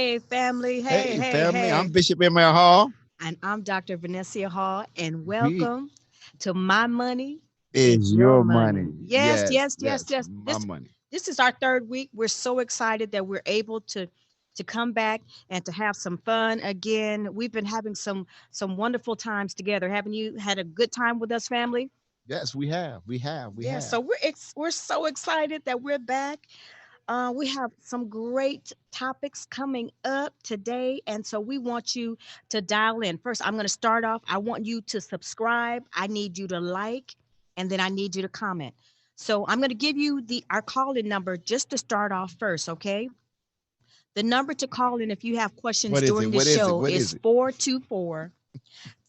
Hey, family. Hey, Hey, hey, family. I'm hey. Bishop M.L. Hall. And I'm Dr. Vernessia Hall, and We welcome to My Money is is Your your Money. money. Yes, Yes, yes, yes, yes, yes. my This money. this is our third week. We're so excited that we're able to come back and to have some fun again. We've been having some wonderful times together. Haven't you had a good time with us, family? Yes, we have. We have. We Yeah, have. so we're so excited that we're back. We have some great topics coming up today. And so we want you to dial in. First, I'm going to start off. I want you to subscribe. I need you to like, and then I need you to comment. So I'm going to give you our call-in number just to start off first, okay? The number to call in if you have questions What is it? during the What is it? show What is is it? 424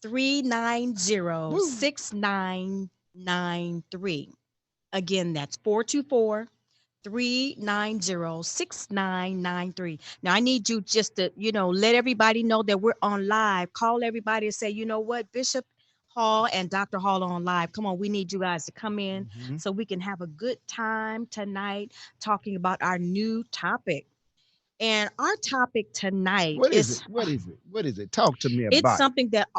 390 Woo. 6993. Again, that's 424 390 6993. Now I need you just to, let everybody know that we're on live. Call everybody and say, you know what, Bishop Hall and Dr. Hall are on live. Come on, we need you guys to come in Mhm. so we can have a good time tonight talking about our new topic. And our topic tonight What is it? is What is it? What is it? Talk to me it's about it. something that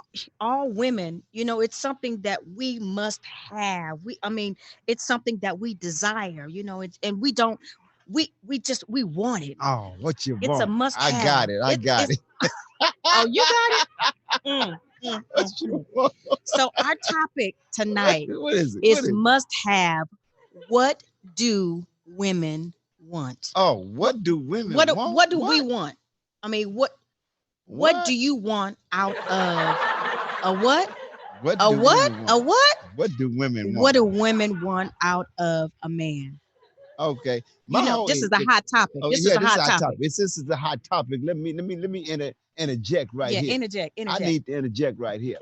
all women, it's something that we must have. It's something that we desire, and we want it. Oh, what you It's a want? must I got have. it. I got It's it. Oh, you got it. Mm, mm, What mm, you mm. want? So our topic tonight What is it? What is is it? must have. What do women want? Oh, What what do women what want? what do we What? want? I mean, what do What? you want out of a what? What A do what? women A want? what? What do women What want? do women want out of a man? Okay. My whole This is a is hot topic. oh This is yeah, a this is hot a hot topic. topic. This is a hot topic. Let me interject right Yeah, here. interject, I interject. need to interject right here.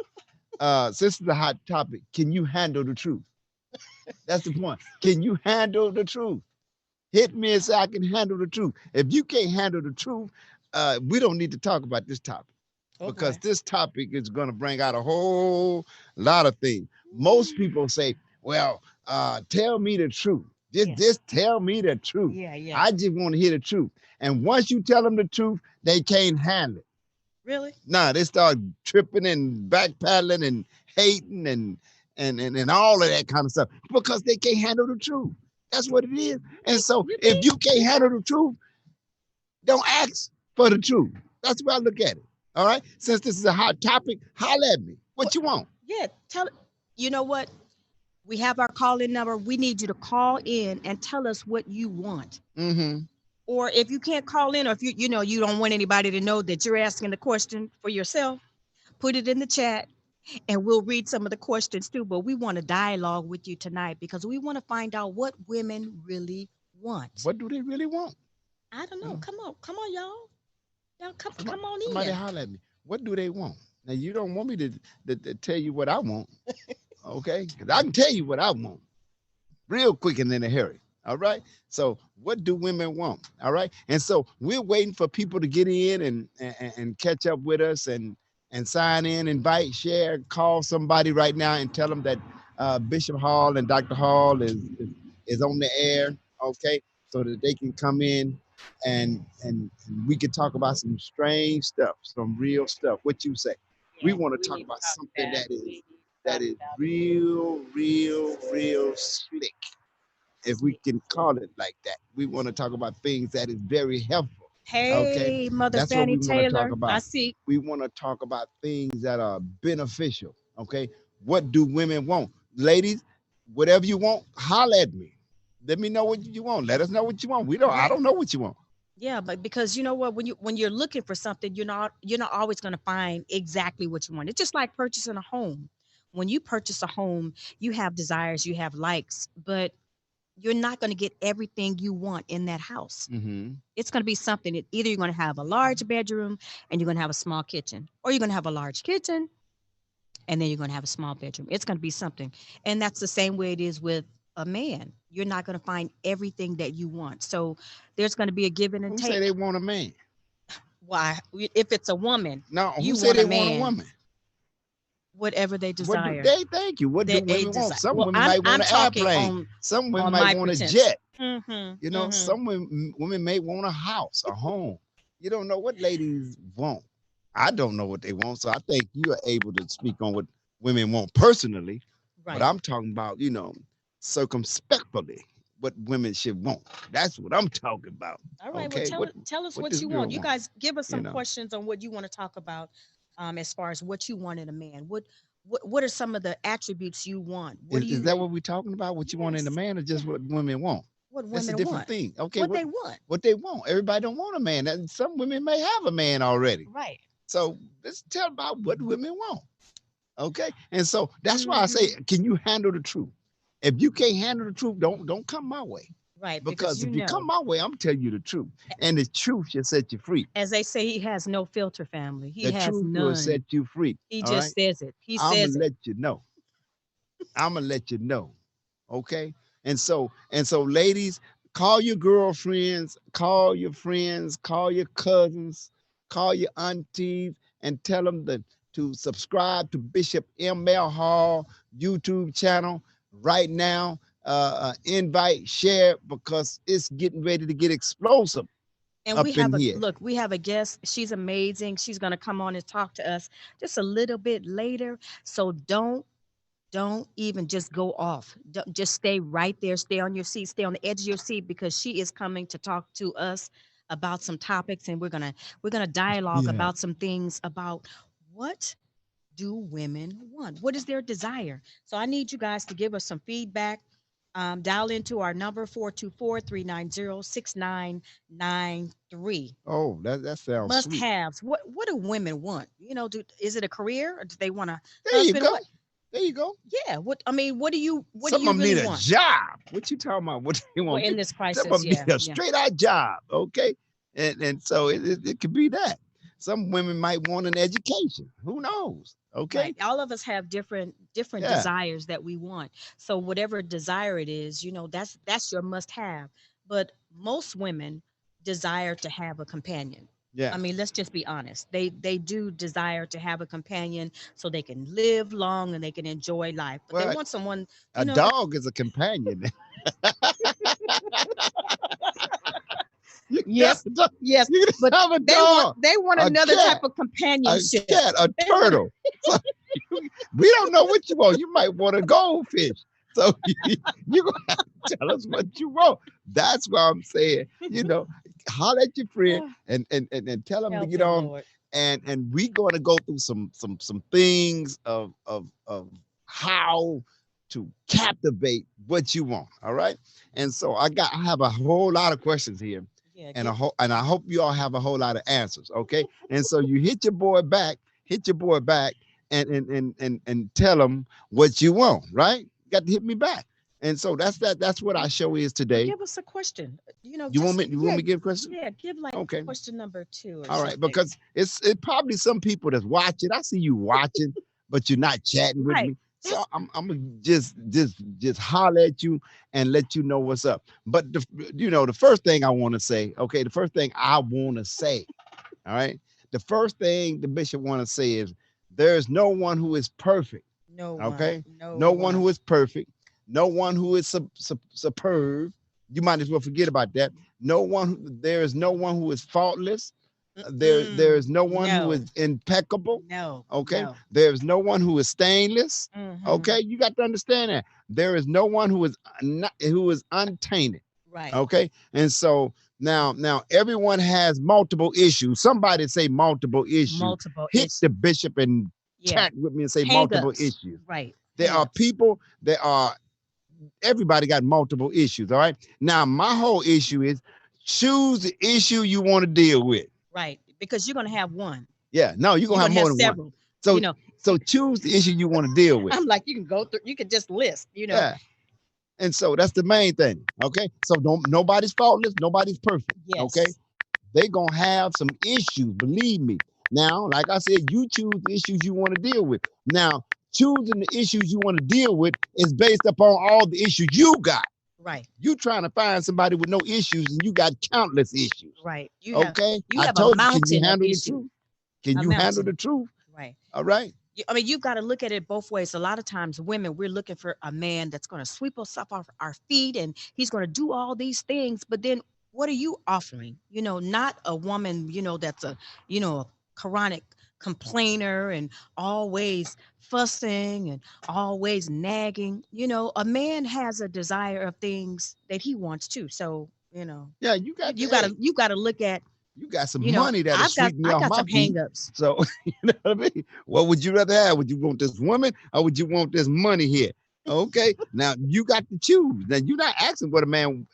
Since it's a hot topic, can you handle the truth? That's the point. Can you handle the truth? Hit me and say I can handle the truth. If you can't handle the truth, we don't need to talk about this topic Oh because boy. this topic is going to bring out a whole lot of things. Most people say, "Well, tell me the truth. Just, Yes. just tell me the truth. Yeah, yeah. I just want to hear the truth." And once you tell them the truth, they can't handle it. Really? Nah, they start tripping and backpedaling and hating and all of that kind of stuff because they can't handle the truth. That's what it is. And so You if think? you can't handle the truth, don't ask for the truth. That's the way I look at it. All right. Since this is a hot topic, holler at me. What? What you want? Yeah. You know what? We have our call in number. We need you to call in and tell us what you want. Mm-hmm. Or if you can't call in, or if you don't want anybody to know that you're asking the question for yourself, put it in the chat and we'll read some of the questions too. But we want to dialogue with you tonight because we want to find out what women really want. What do they really want? I don't know. Uh, Come on, y'all. Y'all come on somebody in. holler at me. What do they want? Now you don't want me to tell you what I want, okay? Because I can tell you what I want real quick and in a hurry. All right. So what do women want? All right. And so we're waiting for people to get in and catch up with us and sign in, invite, share, call somebody right now and tell them that Bishop Hall and Dr. Hall is on the air. Okay. So that they can come in and we can talk about some strange stuff, some real stuff. What you say? We Yes, want to we talk need to about talk something about that we is need to that talk is about it. real slick, if we can call it like that. We want to talk about things that is very helpful. Okay, Hey, Mother that's what Fanny we want to talk Taylor. I about. see. We want to talk about things that are beneficial. Okay, what do women want, ladies? Whatever you want, holler at me. Let me know what you want. Let us know what you want. We don't. I Right. don't know what you want. Yeah, but because you know what, when you're looking for something, you're not always going to find exactly what you want. It's just like purchasing a home. When you purchase a home, you have desires, you have likes, but you're not going to get everything you want in that house. Mm-hmm. It's going to be something that either you're going to have a large bedroom and you're going to have a small kitchen, or you're going to have a large kitchen and then you're going to have a small bedroom. It's going to be something. And that's the same way it is with a man. You're not going to find everything that you want. So there's going to be a give and Who say they take. want a man? Why? If it's a woman, No, who you say want a they want a man, woman? whatever they What do desire. they thank you? What do They women want? desire. Some Well, women I'm might want I'm an talking airplane. on Some women on might my want a pretense. jet. Mm-hmm. You know, Mm-hmm. some women may want a house, a home. You don't know what ladies want. I don't know what they want. So I think you are able to speak on what women want personally, but Right. I'm talking about, circumspectly what women should want. That's what I'm talking about. All right. Well, Okay. tell us What what this you girl want. You want? guys give us You some know. questions on what you want to talk about, as far as what you want in a man. What are some of the attributes you want? What do Is you? that what we're talking about? What you want in a Yes. man or Yeah. just what women want? What That's a women different want? thing. Okay, What they want? what they want. Everybody don't want a man. And some women may have a man already. Right. So let's tell about what women want. Okay. And so that's why I say, Hmm. can you handle the truth? If you can't handle the truth, don't come my way. Right. Because Because you if you come know, my way, I'm telling you the truth. And the truth should set you free. as they say, he has no filter. Family. He The has truth will none. set you free. He All right. just says it. He I'ma says it. let you know. I'ma let you know. Okay. And so ladies, call your girlfriends, call your friends, call your cousins, call your aunties, and tell them to subscribe to Bishop M.L. Hall YouTube channel right now. Invite, share, because it's getting ready to get explosive And we up have in a here. look. We have a guest. She's amazing. She's going to come on and talk to us just a little bit later. So don't even just go off. Don't, just stay right there. Stay on your seat. Stay on the edge of your seat because she is coming to talk to us about some topics, and we're gonna dialogue Yeah. about some things about what do women want? What is their desire? So I need you guys to give us some feedback. Dial into our number 424-390-6993. Oh, that sounds Must sweet. haves. What do women want? Is it a career or do they want a There you husband? go. What There you go. yeah, what do Some you of them really need a want? job. What you talking about? What they Well, want? in this Some of crisis, them need yeah, a yeah. straight out job. Okay, and so it could be that. Some women might want an education. Who knows? Right. Okay. All of us have different Yeah. desires that we want. So whatever desire it is, that's your must have. But most women desire to have a companion. I Yeah. mean, let's just be honest. They do desire to have a companion so they can live long and they can enjoy life. But they Well, want someone, a dog is a companion. You can have yes, a dog. yes, You can but have a they want dog, they want a another type cat, of companionship. a turtle. So we don't know what you want. You might want a goldfish. So you gonna have to tell us what you want. That's why I'm saying, holler at your friend Ah, and tell them to help get him, on. Lord. And we gonna go through some things of how to captivate what you want. All right. And so I have a whole lot of questions here. Yeah, And I hope you all have a whole lot of answers. Okay. And so you hit your boy back and tell him what you want, right? You got to hit me back. And so that's what our show is well, today. give us a question. You want Just me you want yeah, me to give a question? yeah. Give like Okay. question number two or All right, something. because it probably some people that's watching. I see you watching, but you're not chatting with Right. me. So That's I'm gonna just holler at you and let you know what's up. But the first thing I want to say, okay, the first thing I want to say, all right, the first thing the bishop want to say is there's no one who is perfect. no one. Okay, No no one one. who is perfect, no one who is superb. You might as well forget about that. There is no one who is faultless. There Mm-mm. is no one who No. is impeccable. No. Okay, No. there is no one who is stainless. Mm-hmm. Okay, you got to understand that there is no one who is untainted. Right. Okay, and so now everyone has multiple issues. Somebody say multiple issues. Multiple Hit issues. the bishop and Yeah. chat with me and say multiple Hang-ups. issues. Right. There are Hang-ups. people that are everybody got multiple issues. All right. Now, my whole issue is choose the issue you want to deal with. Right. Because you're gonna have one. Yeah. No, you're You're gonna have gonna have more than one. several. So You know, so choose the issue you want to deal with. I'm like, you can go through, you could just list. Yeah. And so that's the main thing. Okay. So don't nobody's faultless, nobody's perfect. Okay. Yes. They gonna have some issues, believe me. Now, like I said, you choose the issues you want to deal with. Now, choosing the issues you want to deal with is based upon all the issues you got. Right. You trying to find somebody with no issues and you got countless issues. Right. Okay. You I have a told you, can you mountain of handle the issues. truth? Can A you handle the mountain. truth? Right. All right. I mean, you've got to look at it both ways. A lot of times, women, we're looking for a man that's going to sweep us off our feet and he's going to do all these things. But then what are you offering? Not a woman, that's a chronic complainer and always fussing and always nagging. A man has a desire of things that he wants too. So, Yeah, you got to, you hey, gotta you gotta look at, you got some money that'll I've got sweeten me I off got my some feet. hangups. So you know what I mean? What would you rather have? Would you want this woman or would you want this money here? Okay, now you got to choose. Now you're not asking what a man,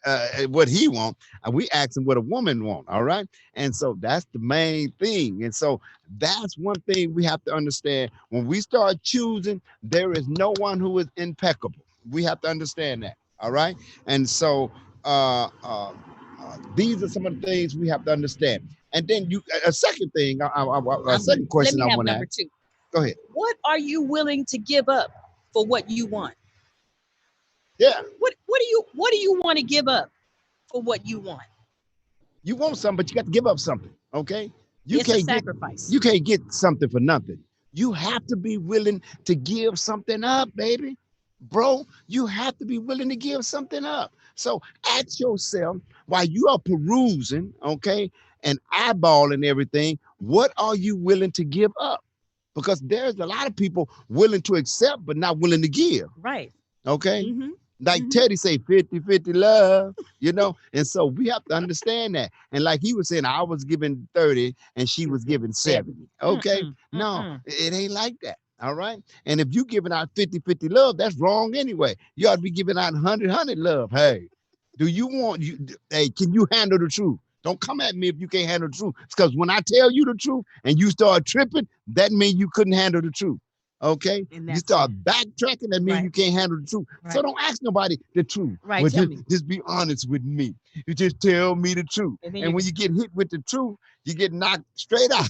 what he want. We asking what a woman want. All right, and so that's the main thing. And so that's one thing we have to understand. When we start choosing, there is no one who is impeccable. We have to understand that. All right, and so uh, uh, these are some of the things we have to understand. And then a second thing, a second Let question me I have want to number ask. two. Go ahead. What are you willing to give up for what you want? Yeah, What do you want to give up for what you want? you want something, but you got to give up something. Okay, you It's a can't get sacrifice. you can't get something for nothing. You have to be willing to give something up, baby. Bro, you have to be willing to give something up. So ask yourself while you are perusing, okay, and eyeballing everything, what are you willing to give up? Because there's a lot of people willing to accept but not willing to give. Right. Okay. Mm-hmm. Like Mm-hmm. Teddy say 50-50 love, you know? And so we have to understand that. And like he was saying, I was giving 30 and she She was was giving giving 70. 70. Okay. Mm-mm. No, Mm-mm. it ain't like that. All right. And if you giving out 50-50 love, that's wrong anyway. You ought to be giving out 100-100 love. Hey, do you want you hey, can you handle the truth? Don't come at me if you can't handle the truth. Because when I tell you the truth and you start tripping, that means you couldn't handle the truth. Okay, And you that's start it. backtracking, that means Right. you can't handle the truth. So Right. don't ask nobody the truth. Right. Well, Tell just, me. just be honest with me. You just tell me the truth. And then And you when go. you get hit with the truth, you get knocked straight out,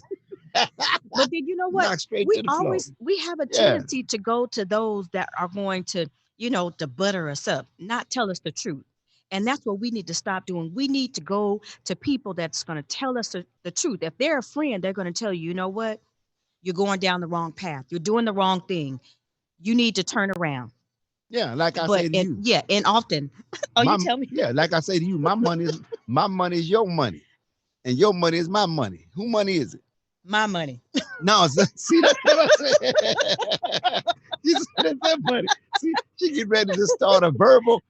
But then you know what? knocked straight We to the floor. always we have a Yeah, tendency to go to those that are going to, to butter us up, not tell us the truth. And that's what we need to stop doing. We need to go to people that's going to tell us the truth. If they're a friend, they're going to tell you, you know what? You're going down the wrong path. You're doing the wrong thing. You need to turn around. yeah. Like I But say to and you, yeah, and often, oh, you my tell me. yeah, like I say to you, my money is your money, and your money is my money. Who money is it? My money. No, see, that's what I said. She said that's that money. See, she get ready to start a verbal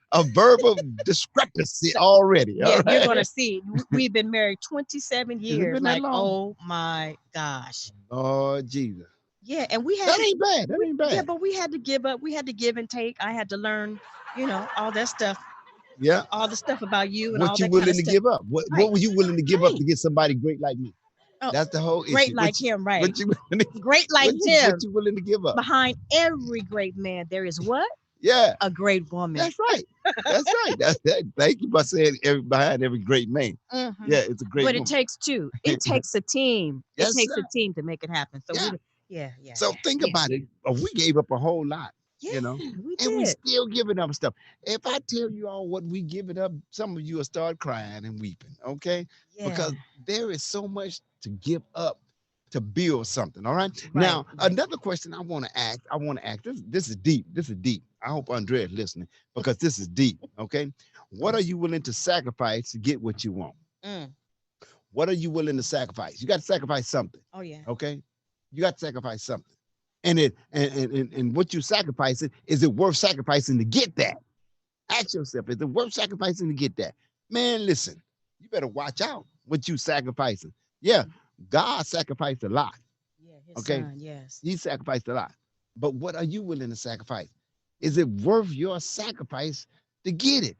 discrepancy already. All Yeah, you're right. gonna see. We've been married 27 Has it years. been that Like, long? oh my gosh. Oh Jesus. Yeah, and we had That to. ain't bad. That We ain't yeah, bad. but we had to give up. We had to give and take. I had to learn, all that stuff, Yeah. all the stuff about you and all What you that kind of willing to stuff. give up? What Right, were you willing to give up right. to get somebody great like me? Oh, That's the whole great issue. like him, right? What you willing to, Great like what him. you willing to give up? Behind every great man, there is what? Yeah. A great woman. That's right. That's right. Thank you for saying behind every great man. Hmm. Yeah, it's a great But it woman. takes two. It takes a team. It Yes, takes a sir. team to make it happen. So Yeah. yeah, yeah, So yeah, think yeah, about yeah, it. We gave up a whole lot, you know, yeah. We and we did. still giving up stuff. If I tell you all what we giving up, some of you will start crying and weeping, okay? Yeah. Because there is so much to give up to build something. All right. Right. Now, Right. another question I want to ask. I want to ask. This is deep. This is deep. I hope Andrea is listening because this is deep. Okay. What are you willing to sacrifice to get what you want? Mm. What are you willing to sacrifice? You got to sacrifice something. Oh yeah. Okay. You got to sacrifice something. And what you sacrificing, is it worth sacrificing to get that? Ask yourself, is it worth sacrificing to get that? Man, listen, you better watch out what you sacrificing. Yeah, God sacrificed a lot. Yeah. His Okay. son. Yes. He sacrificed a lot. But what are you willing to sacrifice? Is it worth your sacrifice to get it?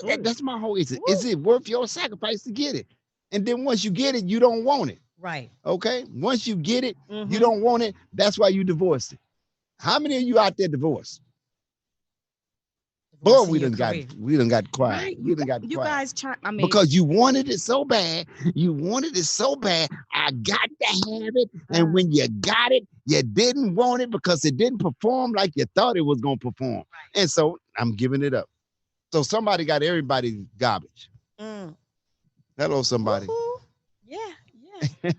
Ooh. That's my whole issue. Is Woo. it worth your sacrifice to get it? And then once you get it, you don't want it. Right. Okay. Once you get it, you Mm-hmm. don't want it. That's why you divorced it. How many of you out there divorced? Boy, Divorcing your career. we done got quiet. Right. We done got You quiet. guys try. I mean. Because you wanted it so bad. You wanted it so bad. I got to have it. And Uh, when you got it, you didn't want it because it didn't perform like you thought it was going to perform. right. And so I'm giving it up. So somebody got everybody's garbage. Mm. Hello, somebody. Woohoo. Yeah. Yeah.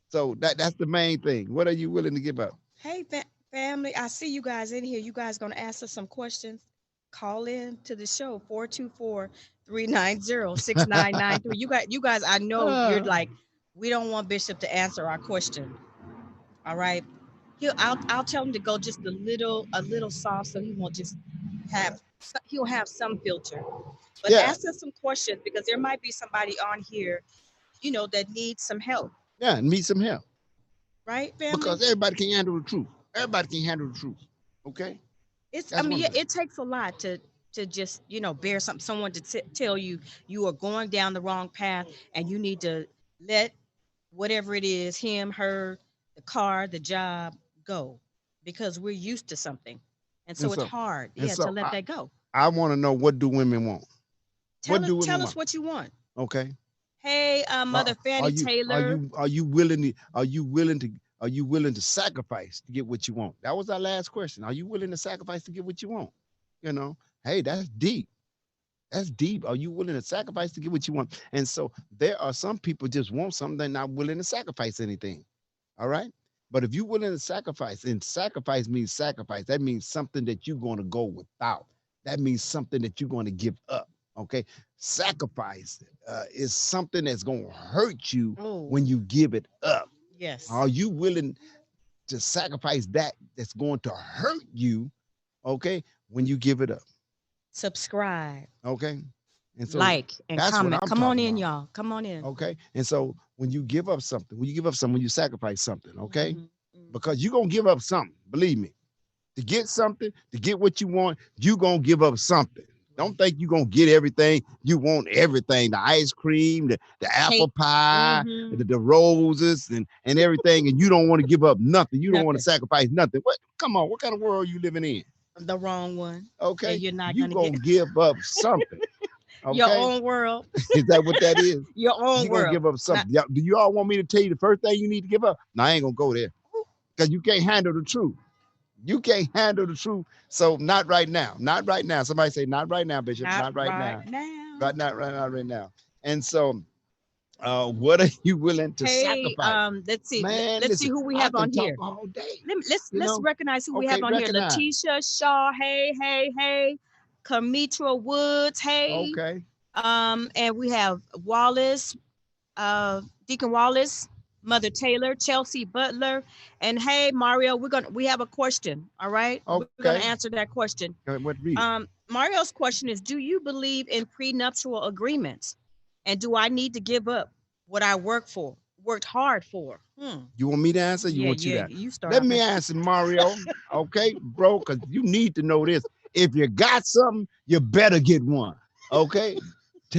So that's the main thing. What are you willing to give up? Hey, family. I see you guys in here. You guys gonna ask us some questions. Call in to the show 424 390-6993. You guys, I know you're Uh, like, we don't want Bishop to answer our question. All right. I'll tell him to go just a little soft so he won't just he'll have some filter. But yeah, ask us some questions because there might be somebody on here, that needs some help, yeah, and meet some help right, family? because everybody can handle the truth. Everybody can handle the truth. Okay, It's I that's mean, one yeah, thing. it takes a lot to just, bear someone to tell you you are going down the wrong path and you need to let whatever it is, him, her, the car, the job, go because we're used to something. And And so it's so, hard, and to so, let that go. I want to know, what do women want? What do women Tell us want? what you want. Okay. Hey, Are, Mother are Fanny you are Taylor. you are you willing to are you willing to sacrifice to get what you want? That was our last question. Are you willing to sacrifice to get what you want? You know, hey, that's deep. That's deep. Are you willing to sacrifice to get what you want? And so there are some people just want something, they're not willing to sacrifice anything. All right. But if you're willing to sacrifice, and sacrifice means sacrifice, that means something that you're going to go without. That means something that you're going to give up. Okay. Sacrifice is something that's going to hurt you Oh, when you give it up. yes. Are you willing to sacrifice that's going to hurt you? Okay. When you give it up. Subscribe, Okay. And so like, and that's what comment. I'm Come on talking in, about. y'all. Come on in. Okay. And so when you give up something, when you sacrifice something, okay, Hmm. because you're going to give up something, believe me, to get something, to get what you want, you're going to give up something. Don't Right. think you're going to get everything. You want everything, the ice cream, the apple Cake. pie, Hmm. the roses, and everything. And you don't want to give up nothing. You don't want to Nothing. sacrifice nothing. What? Come on. What kind of world are you living in? The wrong one. And Okay. you're not You gonna get going to give up something. your Okay. own world. Is that what that is? Your own You're gonna world. give up Not something. Do you all want me to tell you the first thing you need to give up? No, I ain't gonna go there because you can't handle the truth. You can't handle the truth. So not right now. Not right now. Somebody say not right now, Bishop. not Not right right now. now. Right now. Right now. Right now. And so, what are you willing to Hey, sacrifice? let's see. Man, Let's see listen, who we I have can on talk here. all day. Let's recognize who we have Okay, on here. recognize. Letitia Shaw. Hey, hey, hey. Kamitra Woods. Hey. Okay. And we have Wallace, Deacon Wallace, Mother Taylor, Chelsea Butler, and hey, Mario. We have a question. All right, we're gonna Okay. answer that question. What read it? Mario's question is: do you believe in prenuptial agreements? And do I need to give up what I worked hard for? You want me to answer? You Yeah, want you yeah. to? You start Let off. me answer, Mario. Okay, bro, because you need to know this. If you got something, you better get one. Okay?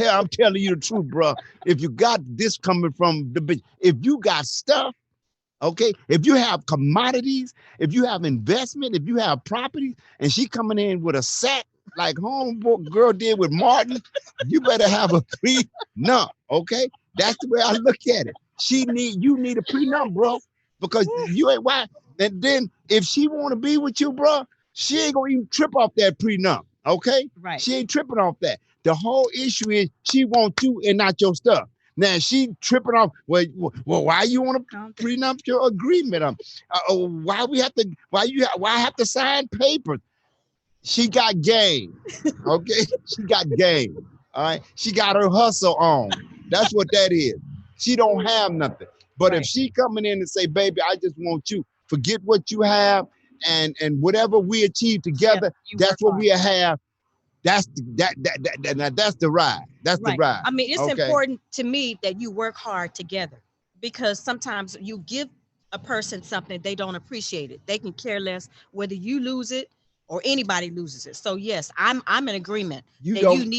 I'm telling you the truth, bro. If you got this coming from if you got stuff, okay, if you have commodities, if you have investment, if you have property, and she coming in with a sack like home girl did with Martin, you better have a prenup, okay? That's the way I look at it. You need a prenup, bro, because you ain't why. And then if she want to be with you, bro, she ain't gonna even trip off that prenup, okay? Right. She ain't tripping off that. The whole issue is she wants you and not your stuff. Now she tripping off. Well, why you want to prenup your agreement? Why we have to? Why I have to sign papers? She got game. Okay, she got game. All right, she got her hustle on. That's what that is. She don't have nothing. But if Right. she coming in and say, "Baby, I just want you. Forget what you have, and whatever we achieve Yep. together, You that's work what hard. we have. That's the ride. That's the Right. ride. I mean, it's Okay. important to me that you work hard together because sometimes you give a person something they don't appreciate it. They can care less whether you lose it or anybody loses it. So yes, I'm in agreement You that don't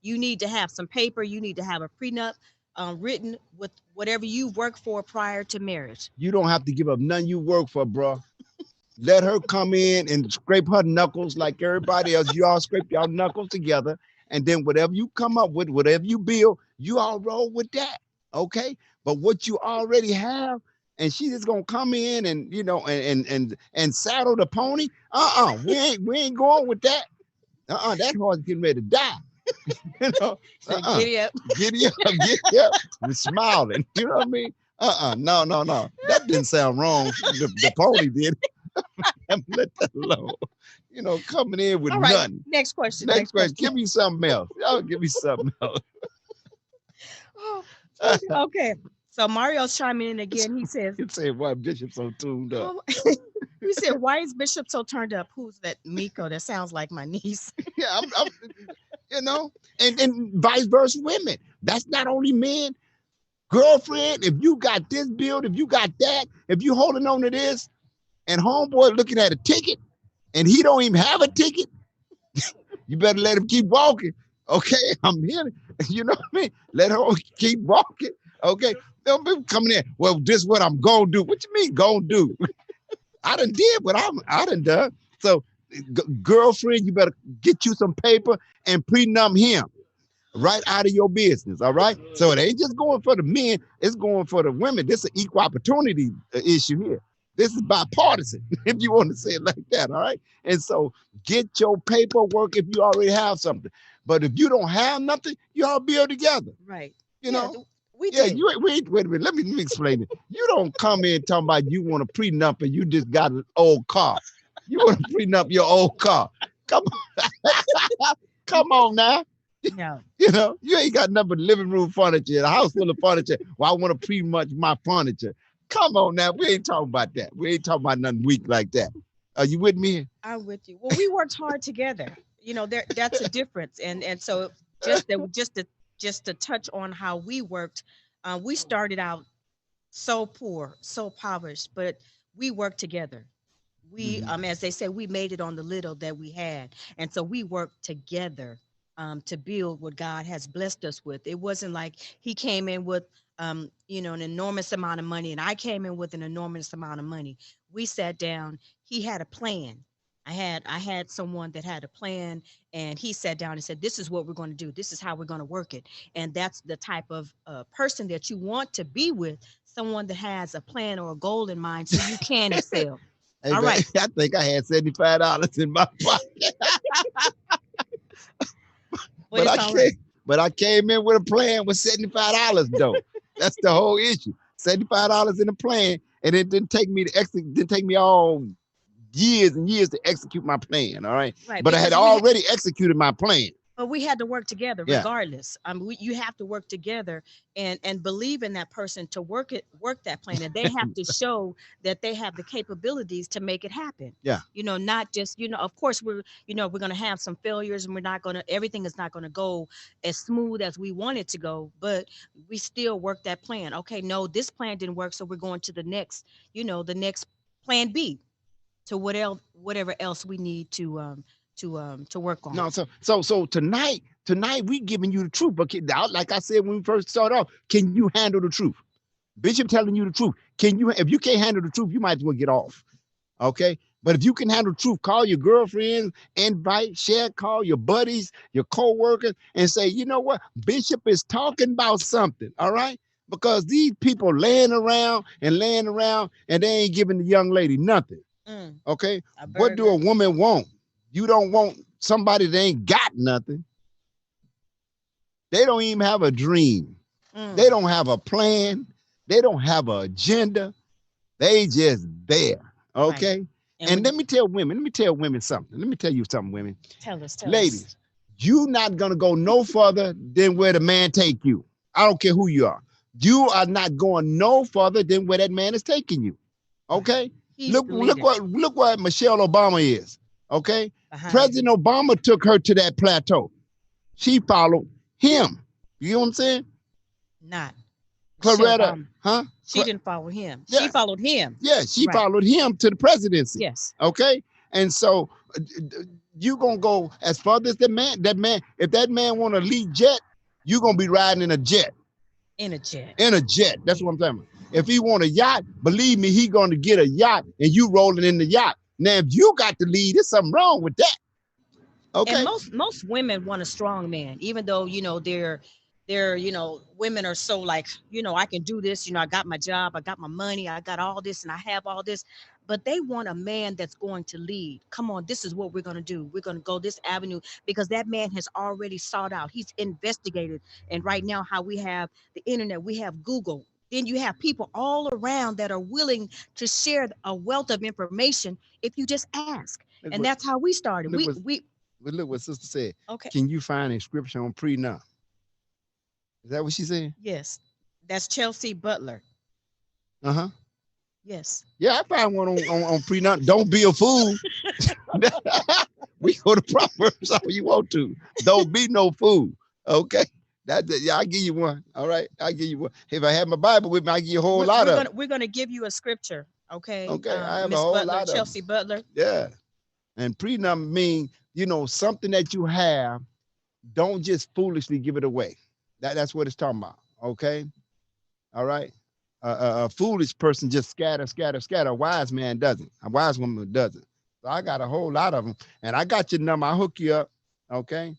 you need to have some paper. You need to have a prenup written with whatever you worked for prior to marriage. you don't have to give up none you work for, bro. Let her come in and scrape her knuckles like everybody else. You all scrape your knuckles together, and then whatever you come up with, whatever you build, you all roll with that. Okay. But what you already have, and she just gonna come in and and saddle the pony. We ain't going with that. That horse getting ready to die. Uh-uh. Giddy up. Giddy up, giddy up. We're smiling. You know what I mean? No, no, no. That didn't sound wrong. The pony did. Let that alone. coming in with All right. nothing. Next question. Next Next question, question. give me something else. Y'all give me something else. Oh, okay. So Mario's chiming in again. He says, You say why Bishop so tuned up? oh, he said, why is Bishop so turned up? Who's that Miko? That sounds like my niece. Yeah, you know, and vice versa, women. That's not only men. Girlfriend, if you got this build, if you got that, if you holding on to this, and homeboy looking at a ticket, and he don't even have a ticket, you better let him keep walking. Okay, I'm here. You know what I mean? Let her keep walking. Okay, don't be coming in. Well, this is what I'm gonna do. What you mean gonna do? I done did what I done done. So, girlfriend, you better get you some paper and prenum him right out of your business. All right. So it ain't just going for the men; it's going for the women. This is an equal opportunity issue here. This is bipartisan, if you want to say it like that. All right. And so get your paperwork if you already have something. But if you don't have nothing, you all build together. Right. You Yeah, know. we Yeah, do. you wait a minute. Let me explain it. You don't come in talking about you want a prenup and you just got an old car. You want to prenup your old car. Come on, come on now. No. You ain't got nothing but living room furniture, a house full of furniture. Well, I want to pre-much my furniture. Come on now. We ain't talking about that. We ain't talking about nothing weak like that. Are you with me? I'm with you. Well, we worked hard together. That's a difference. And so just that just to touch on how we worked, we started out so poor, so impoverished, but we worked together. We Mm-hmm. as they say, we made it on the little that we had. And so we worked together to build what God has blessed us with. It wasn't like he came in with an enormous amount of money and I came in with an enormous amount of money. We sat down, he had a plan. I had someone that had a plan, and he sat down and said, this is what we're going to do, this is how we're going to work it. And that's the type of person that you want to be with, someone that has a plan or a goal in mind so you can excel. Hey All man, right. I think I had $75 in my pocket, But but it's I all came, right. but I came in with a plan with $75 though. That's the whole issue. $75 in a plan, and it didn't take me to execute. Didn't take me all years and years to execute my plan. All right, Right, but I had because already executed my plan. we had to work together Yeah. regardless. You have to work together and believe in that person to work that plan, and they have to show that they have the capabilities to make it happen. Yeah. Not just of course we're going to have some failures, and we're not going to everything is not going to go as smooth as we want it to go, but we still work that plan. Okay, no, this plan didn't work, so we're going to the next plan B, to whatever else we need to work on. No, so tonight we giving you the truth. But like I said when we first started off, can you handle the truth? Bishop telling you the truth. Can you? If you can't handle the truth, you might as well get off. Okay. But if you can handle the truth, call your girlfriends, invite, share, call your buddies, your co-workers, and say, you know what? Bishop is talking about something. All right. Because these people laying around, and they ain't giving the young lady nothing. Mm, Okay. a What do a burger. woman want? You don't want somebody that ain't got nothing. They don't even have a dream. They Mm, don't have a plan. They don't have an agenda. They just there. right. Okay. And And when let me tell women something. Let me tell you something, women. tell us. Ladies, you not gonna go no further than where the man take you. I don't care who you are. You are not going no further than where that man is taking you. Right. Okay? He's Look, the look leader what look what Michelle Obama is. Okay? behind him. President Obama took her to that plateau. She followed him. You know what I'm saying? Not Michelle Claretta, Obama. huh? She didn't follow him. She Yeah, followed him. yeah, she Right. followed him to the presidency. Yes. Okay? And so you gonna go as far as that man, if that man want a lead jet, you gonna be riding in a jet. In a jet. In a jet. That's what I'm talking about. If he want a yacht, believe me, he gonna get a yacht and you rolling in the yacht. Now, if you got the lead, there's something wrong with that. And Okay? most women want a strong man, even though they're women are so like, I can do this, I got my job, I got my money, I got all this, and I have all this, but they want a man that's going to lead. Come on, this is what we're going to do, we're going to go this avenue, because that man has already sought out, he's investigated. And right now, how we have the internet, we have Google, then you have people all around that are willing to share a wealth of information if you just ask. Look And what that's how we started. look what We look what sister said. okay. Can you find a scripture on prenup? Is that what she said? Yes. That's Chelsea Butler. Uh-huh. Yes. Yeah, I found one on prenup. Don't be a fool. We go to Proverbs all you want to. Don't be no fool. Okay. Yeah, I'll give you one. All right. I'll give you one. If I had my Bible with me, I'll give you a whole We're, lot we're of gonna it. we're gonna give you a scripture, okay? Okay. I have a Miss whole Butler, lot of them. Chelsea Butler. Yeah. And prenup mean, something that you have, don't just foolishly give it away. That's what it's talking about. Okay. All right. A foolish person just scatter, scatter, scatter. A wise man doesn't. A wise woman doesn't. So I got a whole lot of them, and I got your number. I'll hook you up. Okay.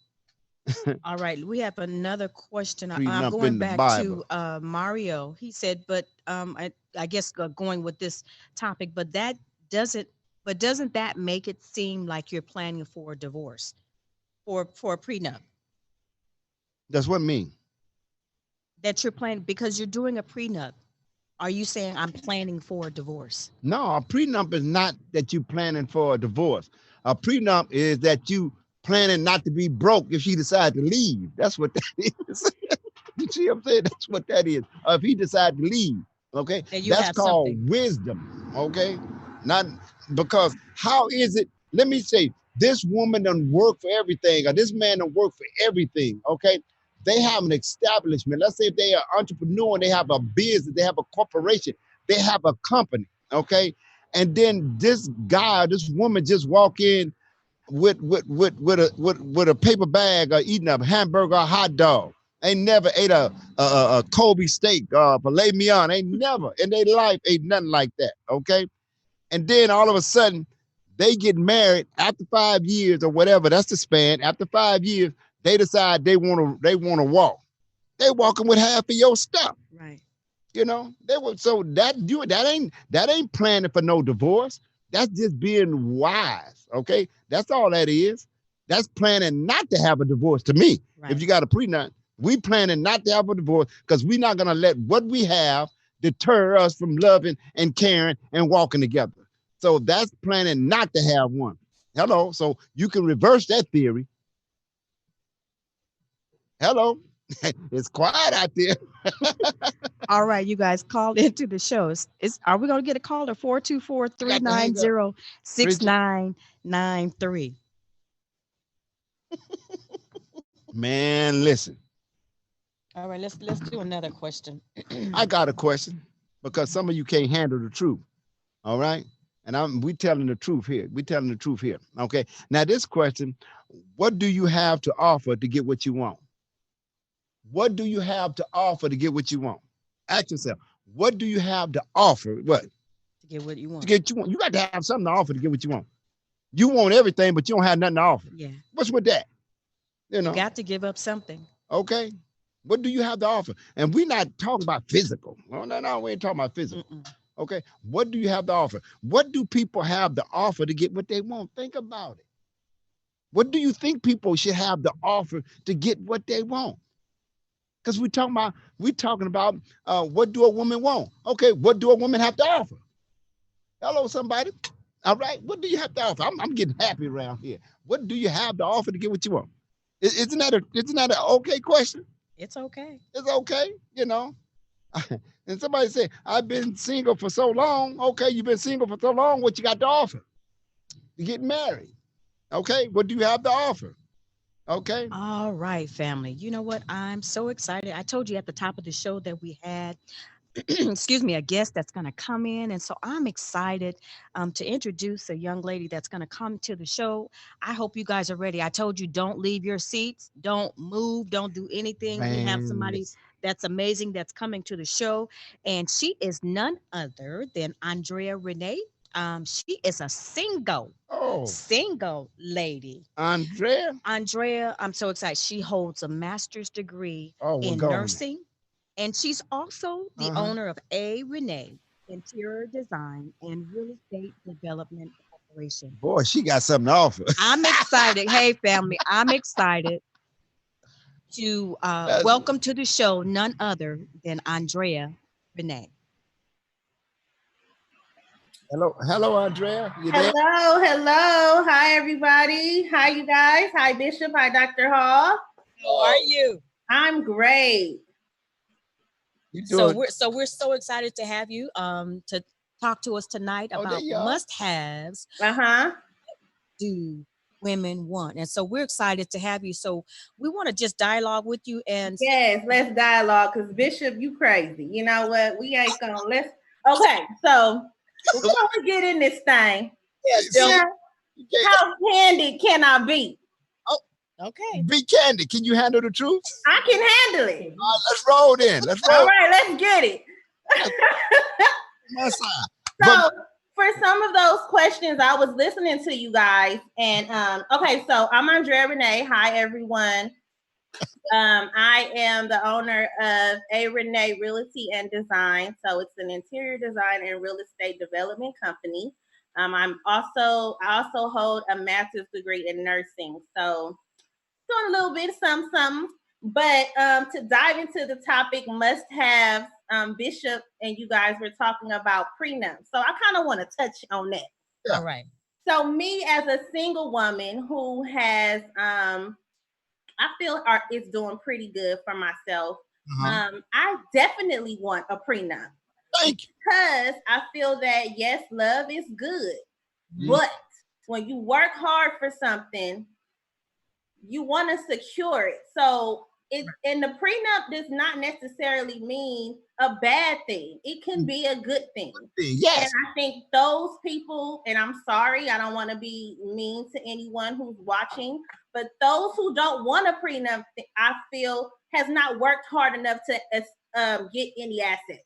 All right, we have another question. I'm Prenup going in the back to Bible. Mario. He said, but I guess going with this topic, but doesn't doesn't that make it seem like you're planning for a divorce, for a prenup, That's what I mean. that you're planning because you're doing a prenup? Are you saying I'm planning for a divorce? No, a prenup is not that you planning for a divorce. A prenup is that you planning not to be broke if she decides to leave. That's what that is. You see what I'm saying? That's what that is. If he decides to leave, okay, That you that's have called something, wisdom. Okay, not because how is it? Let me say, this woman done work for everything, or this man done work for everything. Okay, they have an establishment. Let's say if they are entrepreneur, and they have a business, they have a corporation, they have a company. Okay, and then this guy, this woman, just walk in with a paper bag or eating a hamburger or hot dog. Ain't never ate a Kobe steak, filet mignon. Ain't never in their life ate nothing like that. Okay. And then all of a sudden, they get married after 5 years or whatever. That's the span. After 5 years, they decide they wanna walk. They walking with half of your stuff. right? They were so that ain't planning for no divorce. That's just being wise. Okay, that's all that is. That's planning not to have a divorce. To me, if Right. you got a prenup, we planning not to have a divorce because we're not gonna let what we have deter us from loving and caring and walking together. So that's planning not to have one. Hello, so you can reverse that theory. Hello, it's quiet out there. All right, you guys called into the show. Are we going to get a caller? Four two four I three got to nine hang up, zero six Bridget. nine nine three. Man, listen. All right, let's do another question. I got a question because some of you can't handle the truth. All right. And we telling the truth here. We telling the truth here. Okay. Now this question, what do you have to offer to get what you want? What do you have to offer to get what you want? Ask yourself, what do you have to offer? What? To get what you To want. get what you want. You got to have something to offer to get what you want. You want everything, but you don't have nothing to offer. Yeah. What's with that? You You know, got to give up something. okay. What do you have to offer? And we're not talking about physical. No, no, no, we ain't talking about physical. Mm-mm. Okay. What do you have to offer? What do people have to offer to get what they want? Think about it. What do you think people should have to offer to get what they want? Because we're talking about what do a woman want? Okay, what do a woman have to offer? Hello, somebody. All right, what do you have to offer? I'm getting happy around here. What do you have to offer to get what you want? Isn't that an okay question? It's okay. It's okay, And somebody say, I've been single for so long. Okay, you've been single for so long. What you got to offer? You get married. Okay, what do you have to offer? Okay. All right, family. You know what? I'm so excited. I told you at the top of the show that we had excuse me, a guest that's going to come in. And so I'm excited to introduce a young lady that's going to come to the show. I hope you guys are ready. I told you, don't leave your seats, don't move, don't do anything. We have Man, somebody listen. that's amazing that's coming to the show. And she is none other than Andrea Renee. She is a Oh, single lady. Andrea. Andrea, I'm so excited. She holds a master's degree Oh, well, in go on. nursing, and she's also the Uh-huh. owner of A. Renee Interior Design and Real Estate Development Corporation. Boy, she got something to offer. I'm excited. Hey, family, I'm excited to That's welcome to the show none other than Andrea Renee. Hello, Andrea. You there? Hello, hello. Hi, everybody. Hi, you guys. Hi, Bishop. Hi, Dr. Hall. How are you? I'm great. You So doing? we're so excited to have you to talk to us tonight Oh, there about you are. must-haves Uh-huh. do women want. And so we're excited to have you. So we want to just dialogue with you and see. Yes, let's dialogue because Bishop, you crazy. You know what? We ain't gonna let's okay. So before we get in this thing, Yeah, you See, know, you can't how candid can I be? oh, okay. be candid. Can you handle the truth? I can handle it. Let's roll then. Let's All roll. right, let's get it. That's my side. But So for some of those questions, I was listening to you guys, and okay, so I'm Andrea Renee. Hi, everyone. I am the owner of A Renee Realty and Design. So it's an interior design and real estate development company. I also hold a master's degree in nursing. So doing a little bit of something. But to dive into the topic, must have Bishop and you guys were talking about prenup. So I kind of want to touch on that. yeah, All right. So me as a single woman who has I feel art is doing pretty good for myself. uh-huh. I definitely want a prenup Thank you. because I feel that yes, love is good, Mhm. but when you work hard for something, you want to secure it. So it and the prenup does not necessarily mean a bad thing. It can be a good thing. And Yes. I think those people, and I'm sorry, I don't want to be mean to anyone who's watching, but those who don't want a prenup, I feel, has not worked hard enough to get any assets.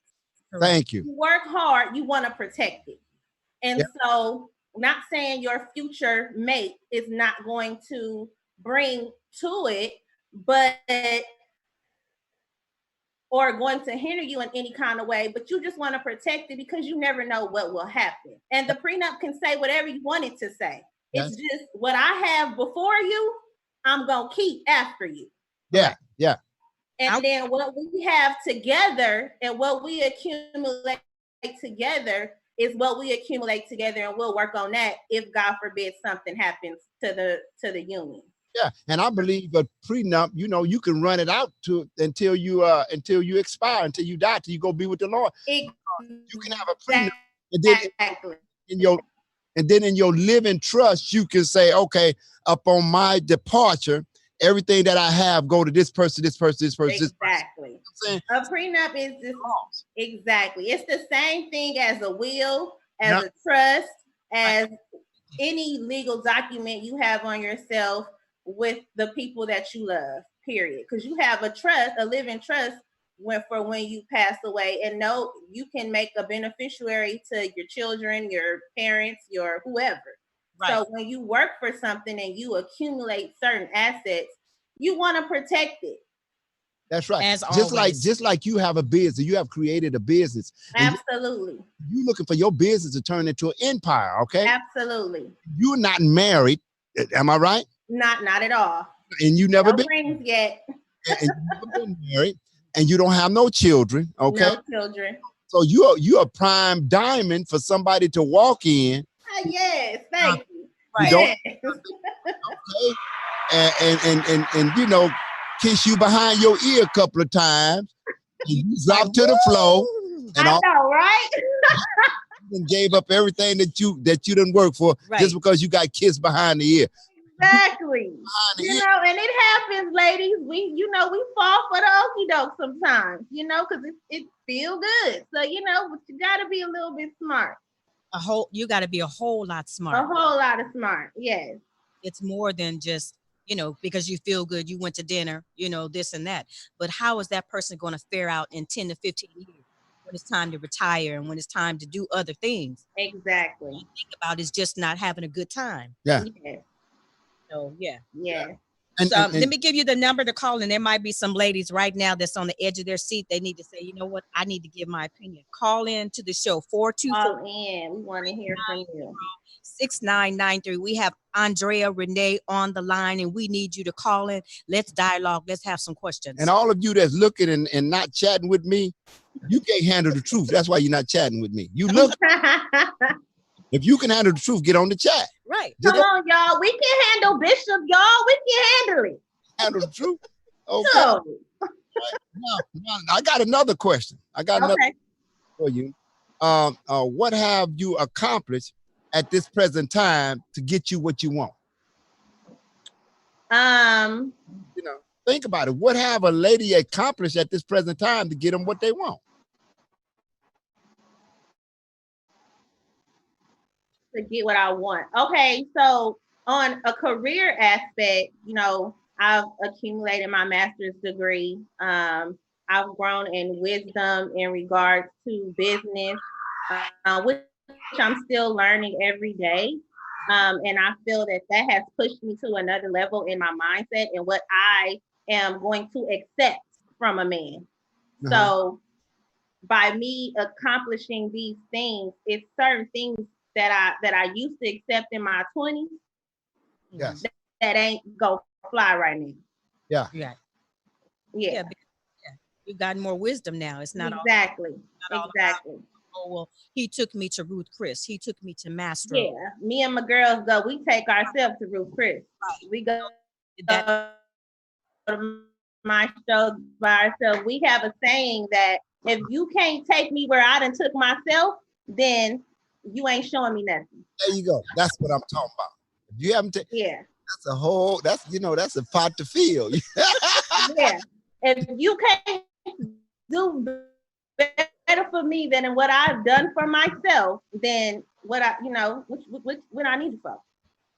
Correct. Thank you. You work hard, you want to protect it. Yeah, And so, not saying your future mate is not going to bring to it, but or going to hinder you in any kind of way, but you just want to protect it because you never know what will happen. And the prenup can say whatever you want it to say. It's yes. just what I have before you, I'm going to keep after you. Yeah. Correct. Yeah. And I then what we have together and what we accumulate together is what we accumulate together, and we'll work on that if God forbid something happens to the union. Yeah. And I believe a prenup, you can run it out to until you expire, until you die, till you go be with the Lord. You can have a prenup, Exactly. and then in your in your living trust, you can say, okay, upon my departure, everything that I have go to this person, this person, this person, this person. Exactly. You know A prenup is just exactly. It's the same thing as a will, what I'm as saying? a trust, right. as any legal document you have on yourself with the people that you love. Period. Because you have a trust, a living trust when you pass away, and no, you can make a beneficiary to your children, your parents, your whoever. Right. So when you work for something and you accumulate certain assets, you want to protect it. That's right. As Just like always. just like you have a business, you have created a business, and Absolutely. you looking for your business to turn into an empire. Okay, Absolutely. you're not married, am I right? Not at all. And you never No been rings yet. and you never been married, and you don't have no children. No Okay, children. so you're a prime diamond for somebody to walk in. Ah, yes, Uh, thank you. You Right. don't Yes. okay, and kiss you behind your ear a couple of times, and you Like, drop to the floor, woo! and I all know, right? and gave up everything that you didn't work for just Right. because you got kissed behind the ear. You Exactly. behind the You ear. know, and it happens, ladies. We fall for the okey doke sometimes, because it feel good. So, but you gotta be a little bit smart. You got to be a whole lot A smarter. whole lot of smart. Yes. It's more than just, because you feel good, you went to dinner, this and that. But how is that person going to fare out in 10 to 15 years when it's time to retire and when it's time to do other things? Exactly. Think about is just not having a good time. Yeah, Yes. So, yeah. yeah. Yes. And So and, let and me give you the number to call, and there might be some ladies right now that's on the edge of their seat. They need to say, you know what, I need to give my opinion. Call in to the show 424 All in. We want to hear from you. 6993. We have Andrea Renee on the line, and we need you to call in. Let's dialogue. Let's have some and questions. all of you that's looking and not chatting with me, you can't handle the truth. That's why you're not chatting with me. You look If you can handle the truth, get on the chat. Right. Come on, y'all. We can handle Bishop, y'all. We can handle it. Handle the truth. Okay. So, Now, I got another question. I got another okay. for you. What have you accomplished at this present time to get you what you want? You know, think about it. What have a lady accomplished at this present time to get them what they want? To get what I want. Okay, so on a career aspect, you know, I've accumulated my master's degree. I've grown in wisdom in regards to business, which I'm still learning every day. And I feel that that has pushed me to another level in my mindset and what I am going to accept from a man. So by me accomplishing these things, it's certain things that I used to accept in my 20s. Yes. That ain't go fly right now. Yeah. Yeah. Yeah. You've gotten more wisdom now. It's not exactly. all Exactly. oh well, he took me to Ruth Chris. He took me to Mastro. Yeah. Me and my girls go. We take ourselves to Ruth Chris. Right. We go to my shows by ourselves. We have a saying that if you can't take me where I done took myself, then you ain't showing me nothing. There you go. That's what I'm talking about. If you haven't, Yeah. that's a whole. That's that's a pot to fill. Yeah. If you can't do better for me than what I've done for myself, then what I, what I need you for.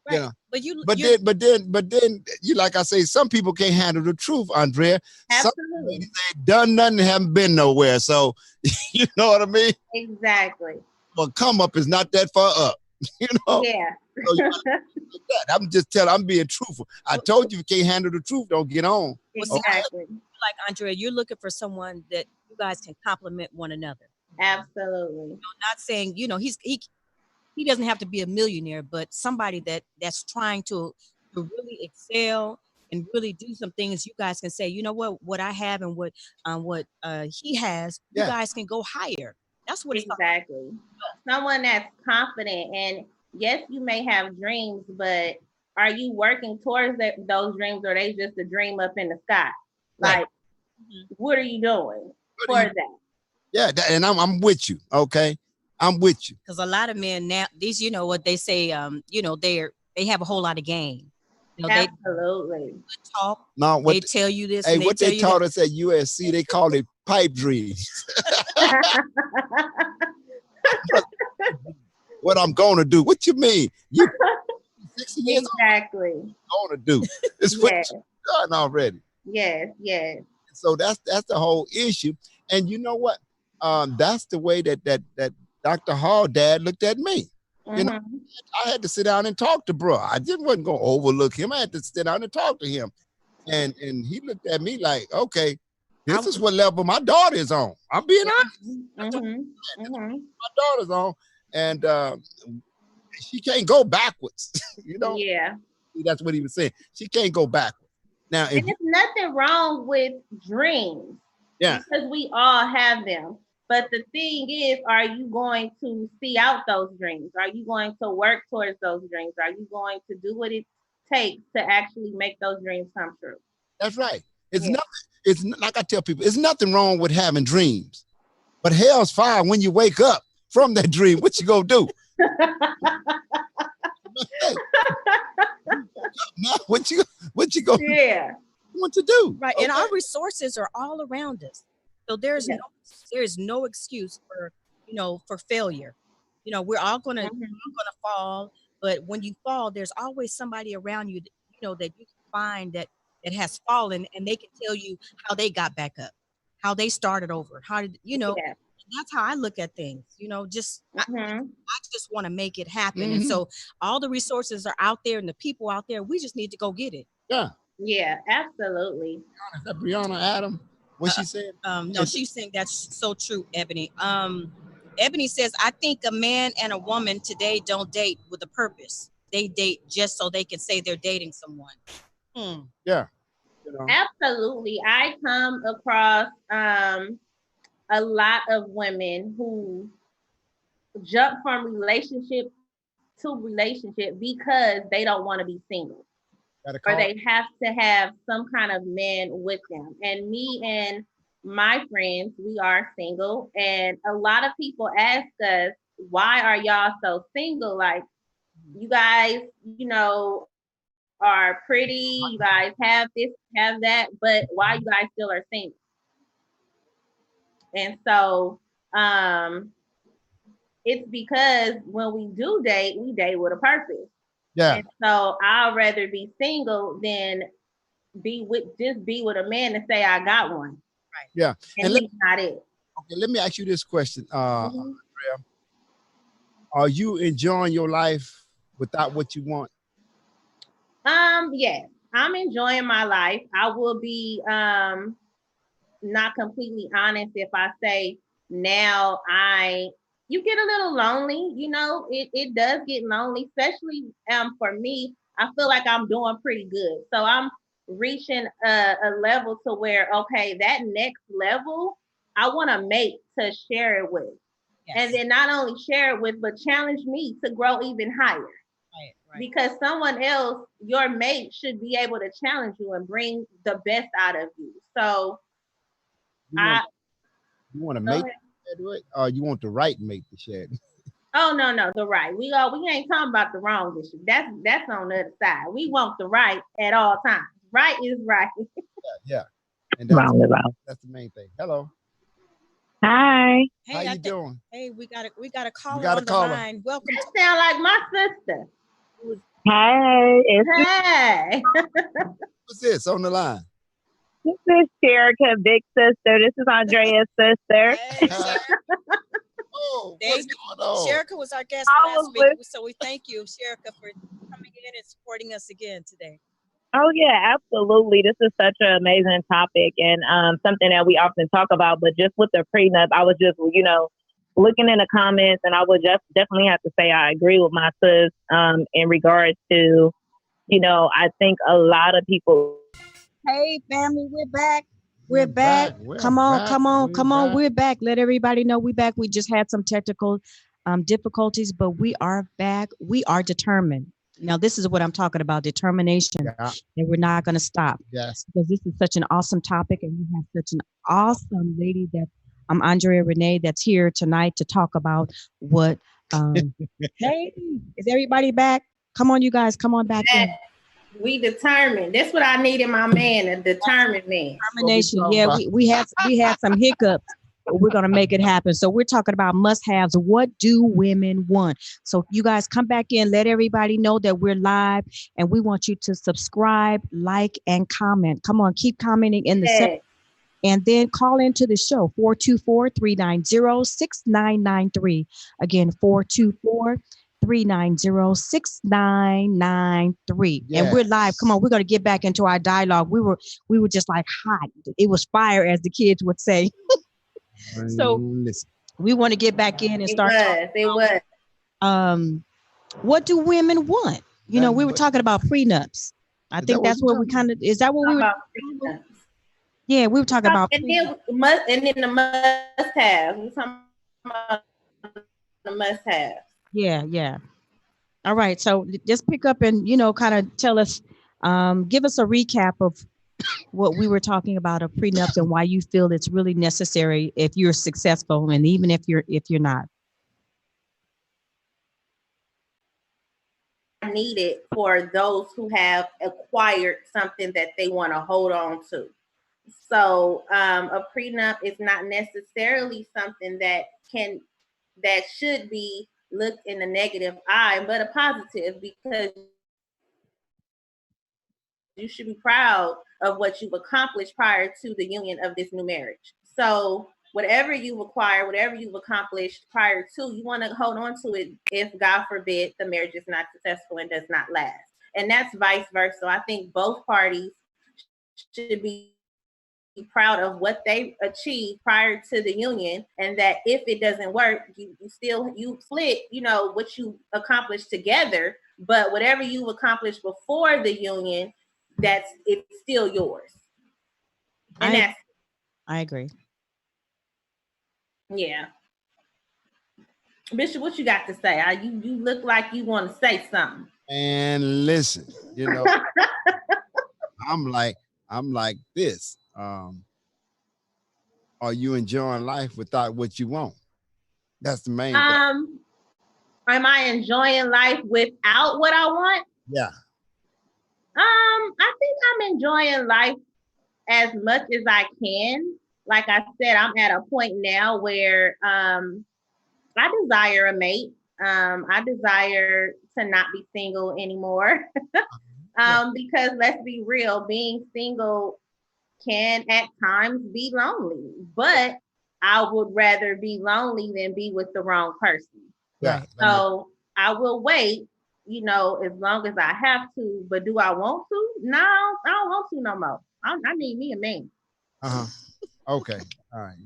Right. Yeah. But then you, like I say, some people can't handle the truth, Andrea. Absolutely. Some ain't done nothing, haven't been nowhere. So you know what I mean? Exactly. Well, come up is not that far up. Yeah. So I'm just telling. I'm being truthful. I told you, if you can't handle the truth, don't get on. Exactly. Okay? Like Andrea, you're looking for someone that you guys can complement one another. Absolutely. Not saying he doesn't have to be a millionaire, but somebody that's trying to really excel and really do some things. You guys can say, you know what I have and what he has. You guys can go higher. That's what exactly. Someone that's confident, and yes, you may have dreams, but are you working towards those dreams, or are they just a dream up in the sky? Like, what are you doing for that? Yeah, and I'm with you. Okay, I'm with you. Because a lot of men now, these, you know what they say, they have a whole lot of game. Absolutely. They talk. No, they tell you this. Hey, and what they taught us at USC, they call it pipe dreams. What I'm gonna do? What you mean? You 60 years exactly. old, gonna do? It's what you've done already. Yes, yes. So that's the whole issue. And you know what? That's the way that Dr. Hall dad looked at me. You know, I had to sit down and talk to bro. I just wasn't gonna overlook him. I had to sit down and talk to him. And he looked at me like, okay, this is what level my daughter is on. I'm being honest. My daughter's on, and she can't go backwards. Yeah. That's what he was saying. She can't go backwards. Now, and there's nothing wrong with dreams. Yeah. Because we all have them. But the thing is, are you going to see out those dreams? Are you going to work towards those dreams? Are you going to do what it takes to actually make those dreams come true? That's right. It's nothing. It's like I tell people, it's nothing wrong with having dreams, but hell's fire when you wake up from that dream. What you gonna do? Now, what you gonna what to do? Right, and our resources are all around us, so there's no excuse for for failure. We're all gonna fall, but when you fall, there's always somebody around you that you can find that has fallen, and they can tell you how they got back up, how they started over, how did that's how I look at things. Just I just want to make it happen, and so all the resources are out there, and the people out there. We just need to go get it. Yeah. Yeah, absolutely. Is that Brianna Adam? What she said? No, she's saying that's so true, Ebony. Ebony says, I think a man and a woman today don't date with a purpose. They date just so they can say they're dating someone. Yeah. Absolutely. I come across a lot of women who jump from relationship to relationship because they don't want to be single, or they have to have some kind of man with them. And me and my friends, we are single, and a lot of people ask us, why are y'all so single? Like, you guys, are pretty, you guys have this, have that, but why you guys still are single? And so it's because when we date with a purpose. Yeah. And so I'd rather be single than be with a man and say I got one. Right. Yeah. And he's not it. Okay, let me ask you this question. Mm-hmm. Andrea, are you enjoying your life without what you want? Yes, I'm enjoying my life. I will be not completely honest if I say now you get a little lonely, it does get lonely, especially for me. I feel like I'm doing pretty good. So I'm reaching a level to where, okay, that next level I want to make to share it with. Yes. And then not only share it with, but challenge me to grow even higher. Right. Because someone else, your mate, should be able to challenge you and bring the best out of you. So you want to make do it, or you want the right mate to share it? Oh no, the right. We ain't talking about the wrong issue. That's on the other side. We want the right at all times. Right is right. Yeah. And that's the main thing. Hello. Hi. Hey, how you doing? Hey, we got a caller on the line. Welcome. That sound like my sister. Hey. Hey. What's this on the line? This is Sherika, big sister. This is Andrea's sister. Hey, oh, what's going on? Sherika was our guest last week, so we thank you, Sherika, for coming in and supporting us again today. Oh, yeah, absolutely. This is such an amazing topic and something that we often talk about. But just with the prenup, I was just, looking in the comments, and I would just definitely have to say I agree with my sis in regards to, I think a lot of people. Hey, family, we're back. We're back. Come on. We're back. Let everybody know we're back. We just had some technical difficulties, but we are back. We are determined. Now, this is what I'm talking about, determination. Yeah. And we're not going to stop. Yes. Because this is such an awesome topic, and we have such an awesome lady that Andrea Renee that's here tonight to talk about what. Hey, is everybody back? Come on, you guys. Come on back in. We determined. That's what I need in my man, a determined man. Determination. Yeah, we had some hiccups, but we're gonna make it happen. So we're talking about must-haves. What do women want? So you guys come back in, let everybody know that we're live, and we want you to subscribe, like, and comment. Come on, keep commenting in the section. And then call into the show, 424-390-6993. Again, 424-390-6993. Yes. And we're live. Come on, we're going to get back into our dialogue. We were just like hot. It was fire, as the kids would say. So we want to get back in and start. It was. What do women want? We were talking about prenups. I think that's what we kind of, is that what we were talking about? Yeah, we were talking about. And then the must-haves. We were talking about the must-haves. Yeah. All right. So just pick up and, kind of tell us, give us a recap of what we were talking about of prenups and why you feel it's really necessary if you're successful and even if you're not. Needed for those who have acquired something that they want to hold on to. So a prenup is not necessarily something that should be looked in a negative eye, but a positive, because you should be proud of what you've accomplished prior to the union of this new marriage. So whatever you've acquired, whatever you've accomplished prior to, you want to hold on to it if, God forbid, the marriage is not successful and does not last. And that's vice versa. I think both parties should be proud of what they achieved prior to the union, and that if it doesn't work, you split, what you accomplished together, but whatever you've accomplished before the union, it's still yours. And I agree. Yeah. Bishop, what you got to say? You look like you want to say something. And listen, I'm like this. Are you enjoying life without what you want? That's the main thing. Am I enjoying life without what I want? Yeah. I think I'm enjoying life as much as I can. Like I said, I'm at a point now where I desire a mate. I desire to not be single anymore. Because let's be real, being single can at times be lonely, but I would rather be lonely than be with the wrong person. Yeah. So I will wait, as long as I have to. But do I want to? No, I don't want to no more. I need me a man. Okay. All right.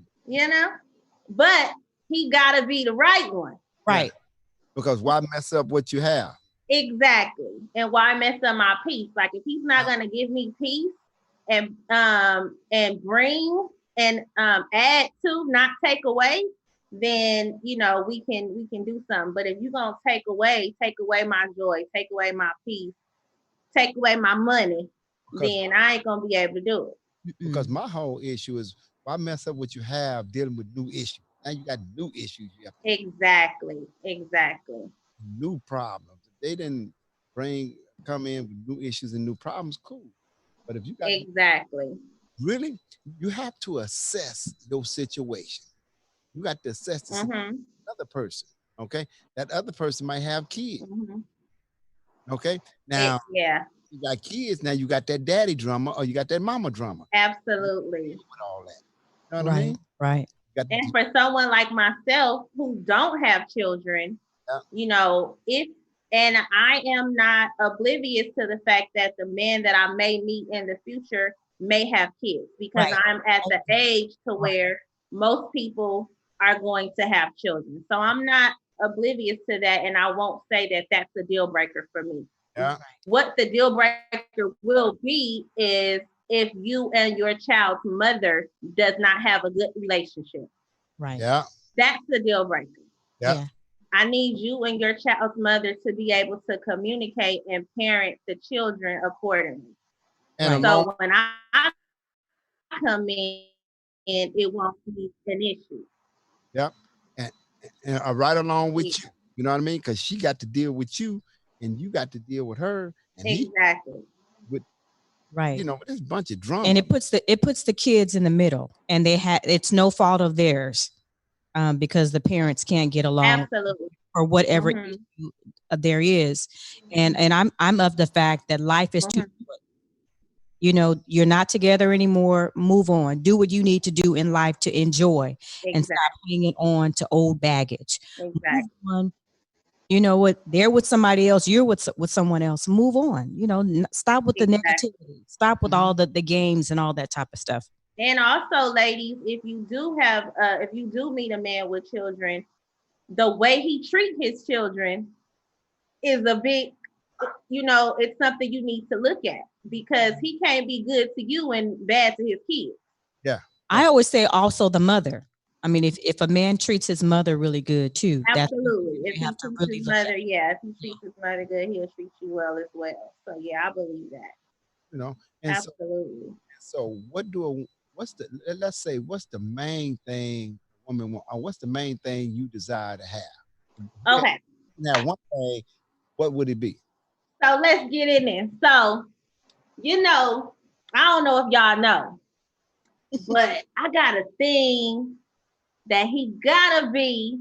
But he gotta be the right one. Right. Yeah. Because why mess up what you have? Exactly. And why mess up my peace? Like if he's not gonna give me peace and bring and add to, not take away, then we can do something. But if you're gonna take away my joy, take away my peace, take away my money, then I ain't gonna be able to do it. Because my whole issue is why mess up what you have dealing with new issues? Now you got new issues. You have Exactly. new problems. If they didn't come in with new issues and new problems, cool. But if you got really, you have to assess your situation. You got to assess the other person. Okay, that other person might have kids. Okay, now you got kids. Now you got that daddy drama or you got that mama drama. Absolutely. With all that, you know what I mean? Right. And for someone like myself who don't have children, and I am not oblivious to the fact that the men that I may meet in the future may have kids, because I'm at the age to where most people are going to have children. So I'm not oblivious to that, and I won't say that that's a deal breaker for me. Yeah. What the deal breaker will be is if you and your child's mother does not have a good relationship. Right. Yeah. That's the deal breaker. Yeah. I need you and your child's mother to be able to communicate and parent the children accordingly. And so when I come in, it won't be an issue. Yep. And right along with you. You know what I mean? Because she got to deal with you and you got to deal with her. And exactly. Right. There's a bunch of drama. And it puts the kids in the middle, and it's no fault of theirs, because the parents can't get along. Absolutely. Or whatever issue there is. And I'm of the fact that life is too short. You're not together anymore. Move on. Do what you need to do in life to enjoy and stop hanging on to old baggage. Exactly. Move on. You know what? They're with somebody else. You're with someone else. Move on. Stop with the negativity. Stop with all the games and all that type of stuff. And also, ladies, if you do meet a man with children, the way he treats his children is a big, it's something you need to look at, because he can't be good to you and bad to his kids. Yeah. I always say also the mother. I mean, if a man treats his mother really good too. Absolutely. If he treats his mother, if he treats his mother good, he'll treat you well as well. So yeah, I believe that. And absolutely. So what's the main thing a woman want, or what's the main thing you desire to have? Okay. Now, one thing, what would it be? So let's get in there. So, I don't know if y'all know, but I got a thing that he gotta be,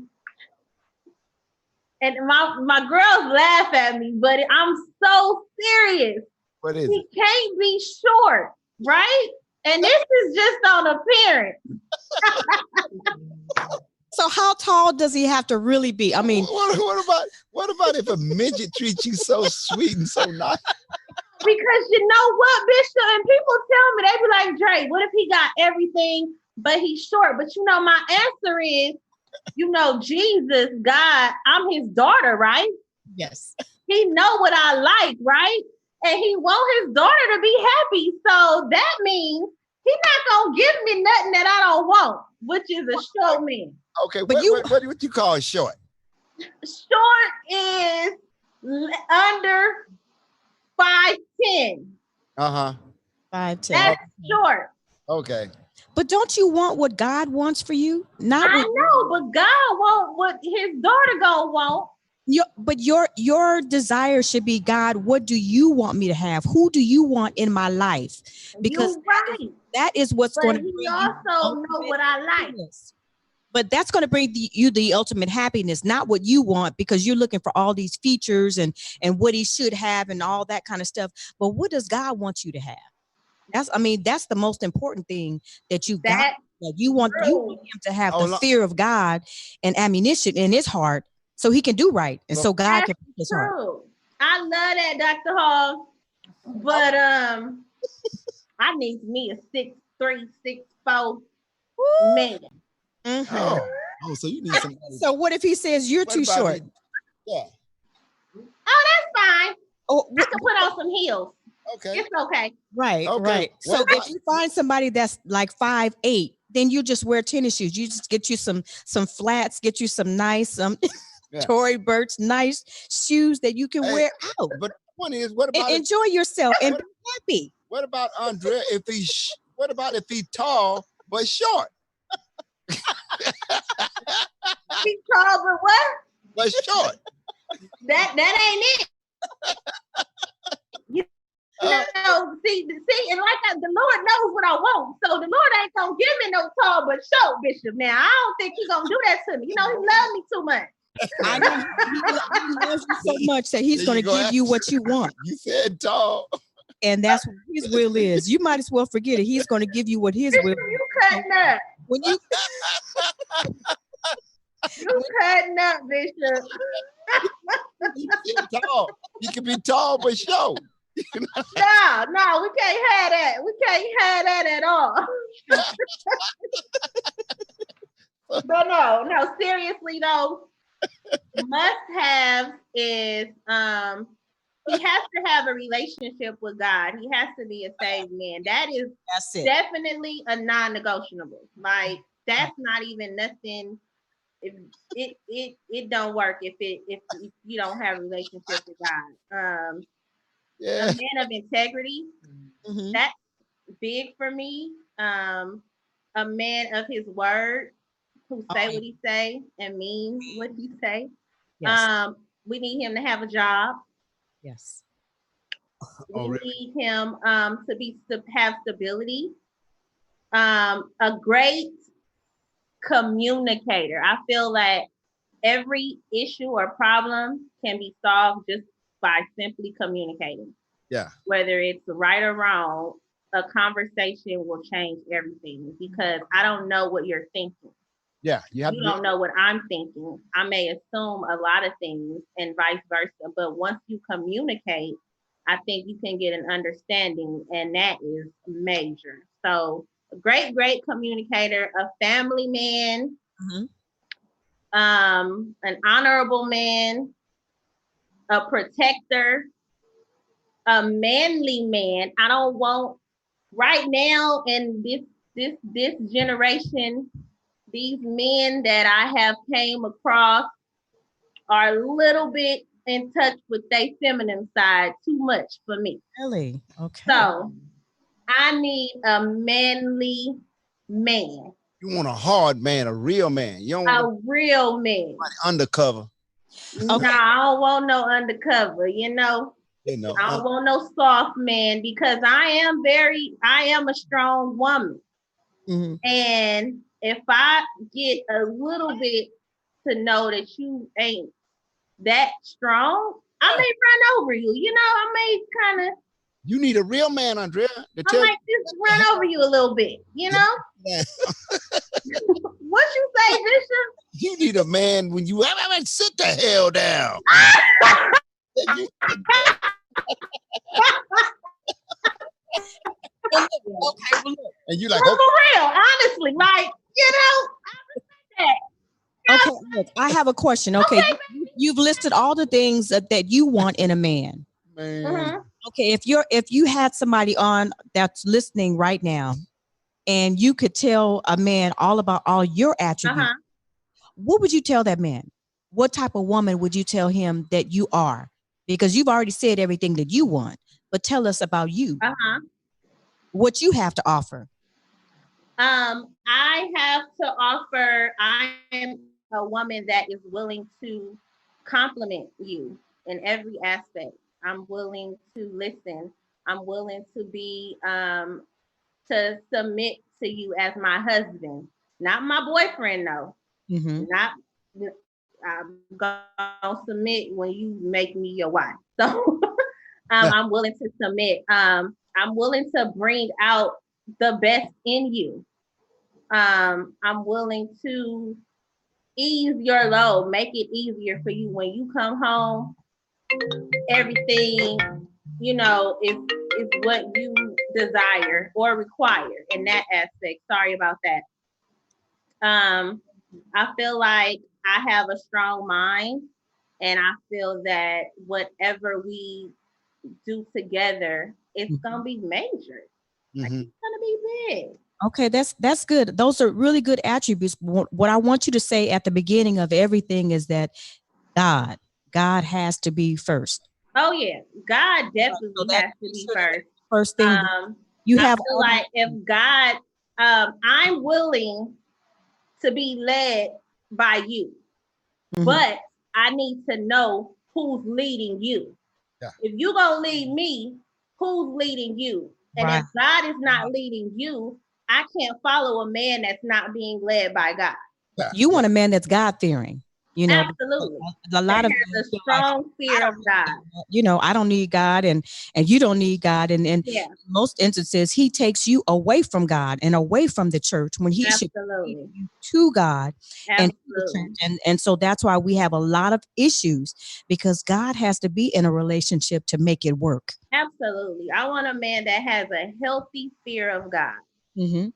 and my girls laugh at me, but I'm so serious. What is he can't be short, right? And this is just on appearance. So how tall does he have to really be? I mean, what about if a midget treats you so sweet and so nice? Because you know what, Bishop, and people tell me, they be like, Dre, what if he got everything, but he's short? But my answer is, Jesus, God, I'm his daughter, right? Yes. He know what I like, right? And he want his daughter to be happy. So that means he's not gonna give me nothing that I don't want, which is a short man. Okay, but what you call short? Short is under 5'10". Uh-huh. 5'10". That's short. Okay. But don't you want what God wants for you? Not I what know, but God want what his daughter gonna want. your desire should be, God, what do you want me to have? Who do you want in my life? Because You right. that is what's But going to he bring you also know ultimate what I like. happiness. But that's going to bring you the ultimate happiness, not what you want, because you're looking for all these features and what he should have and all that kind of stuff. But what does God want you to have? That's the most important thing that you've got. That Like you want him to have the fear of God and ammunition in his heart, so he can do right, and so God can put his heart. true. I love that, Dr. Hall. But I need me a 6'3", 6'4" man. Oh, so you need somebody. So what if he says you're too short? Yeah. Oh, that's fine. Oh, I can put on some heels. Okay. It's okay. Right, Okay. right. So if you find somebody that's like 5'8", then you just wear tennis shoes. You just get you some flats, get you some nice Tory Burch nice shoes that you can wear out. But the point is, what about enjoy yourself and be happy? What about Andrea if what about if he's tall but short? He's tall but what? But short. That ain't it. You know, see, and like the Lord knows what I want. So the Lord ain't gonna give me no tall but short, Bishop. Now I don't think he's gonna do that to me. You know, he loves me too much. I know he loves you so much that he's going to give you what you want. You said tall. And that's what his will is. You might as well forget it. He's going to give you what his will is. You cutting up. When you cutting up, Bishop. Tall. You can be tall but short. No, we can't have that. We can't have that at all. But no, seriously though, must have is he has to have a relationship with God. He has to be a saved man. That's definitely a non-negotiable. Like that's not even nothing. It don't work if you don't have a relationship with God. A man of integrity, that's big for me. A man of his word, who say what he say and mean what he say. Yes. We need him to have a job. Yes. We need him to have stability. A great communicator. I feel like every issue or problem can be solved just by simply communicating. Yeah. Whether it's right or wrong, a conversation will change everything because I don't know what you're thinking. Yeah, you don't know what I'm thinking. I may assume a lot of things and vice versa, but once you communicate, I think you can get an understanding, and that is major. So a great communicator, a family man, an honorable man, a protector, a manly man. I don't want right now in this generation, these men that I have came across are a little bit in touch with their feminine side too much for me. Really? Okay. So I need a manly man. You want a hard man, a real man. You don't want a real man. Undercover. Okay. No, I don't want no undercover, I don't want no soft man because I am a strong woman. Mm-hmm. And if I get a little bit to know that you ain't that strong, I may run over you. I may kind of. You need a real man, Andrea. I might just run over you a little bit, Yeah. What you say, Bishop? You need a man when you sit the hell down. Okay, well, look. And you like, for real, honestly, like, I Okay, look, I have a question. Okay, you've listed all the things that you want in a man. Man. Okay, if you had somebody on that's listening right now, and you could tell a man all about all your attributes, what would you tell that man? what type of woman would you tell him that you are? Because you've already said everything that you want, but tell us about you, Uh-huh. what you have to offer. I have to offer, I am a woman that is willing to compliment you in every aspect. I'm willing to listen. I'm willing to be to submit to you as my husband, not my boyfriend though. Mm-hmm. Not I'm gonna submit when you make me your wife. So I'm willing to submit. I'm willing to bring out the best in you. I'm willing to ease your load, make it easier for you when you come home. Everything, is what you desire or require in that aspect. Sorry about that. I feel like I have a strong mind, and I feel that whatever we do together, it's gonna be major. Like Mm-hmm. it's gonna be big. Okay, that's good. Those are really good attributes. What I want you to say at the beginning of everything is that God, God has to be first. Oh yeah, God So definitely that has to make be sure that first. that's the first thing that Um, you I have feel all like if the. God, I'm willing to be led by you, Mhm. but I need to know who's leading you. Yeah. If you gonna lead me, who's leading you? And if Right. God is not leading you, I can't follow a man that's not being led by God. Yeah. You Yeah. want a man that's God fearing, because Absolutely. a That lot of men has a feel like strong I fear don't of need God. God. I don't need God, and you don't need God, and Yeah, most instances he takes you away from God and away from the church when he should be absolutely. leading you to God and to the church, Absolutely. and so that's why we have a lot of issues, because God has to be in a relationship to make it work. Absolutely. I want a man that has a healthy fear of God. Hmm.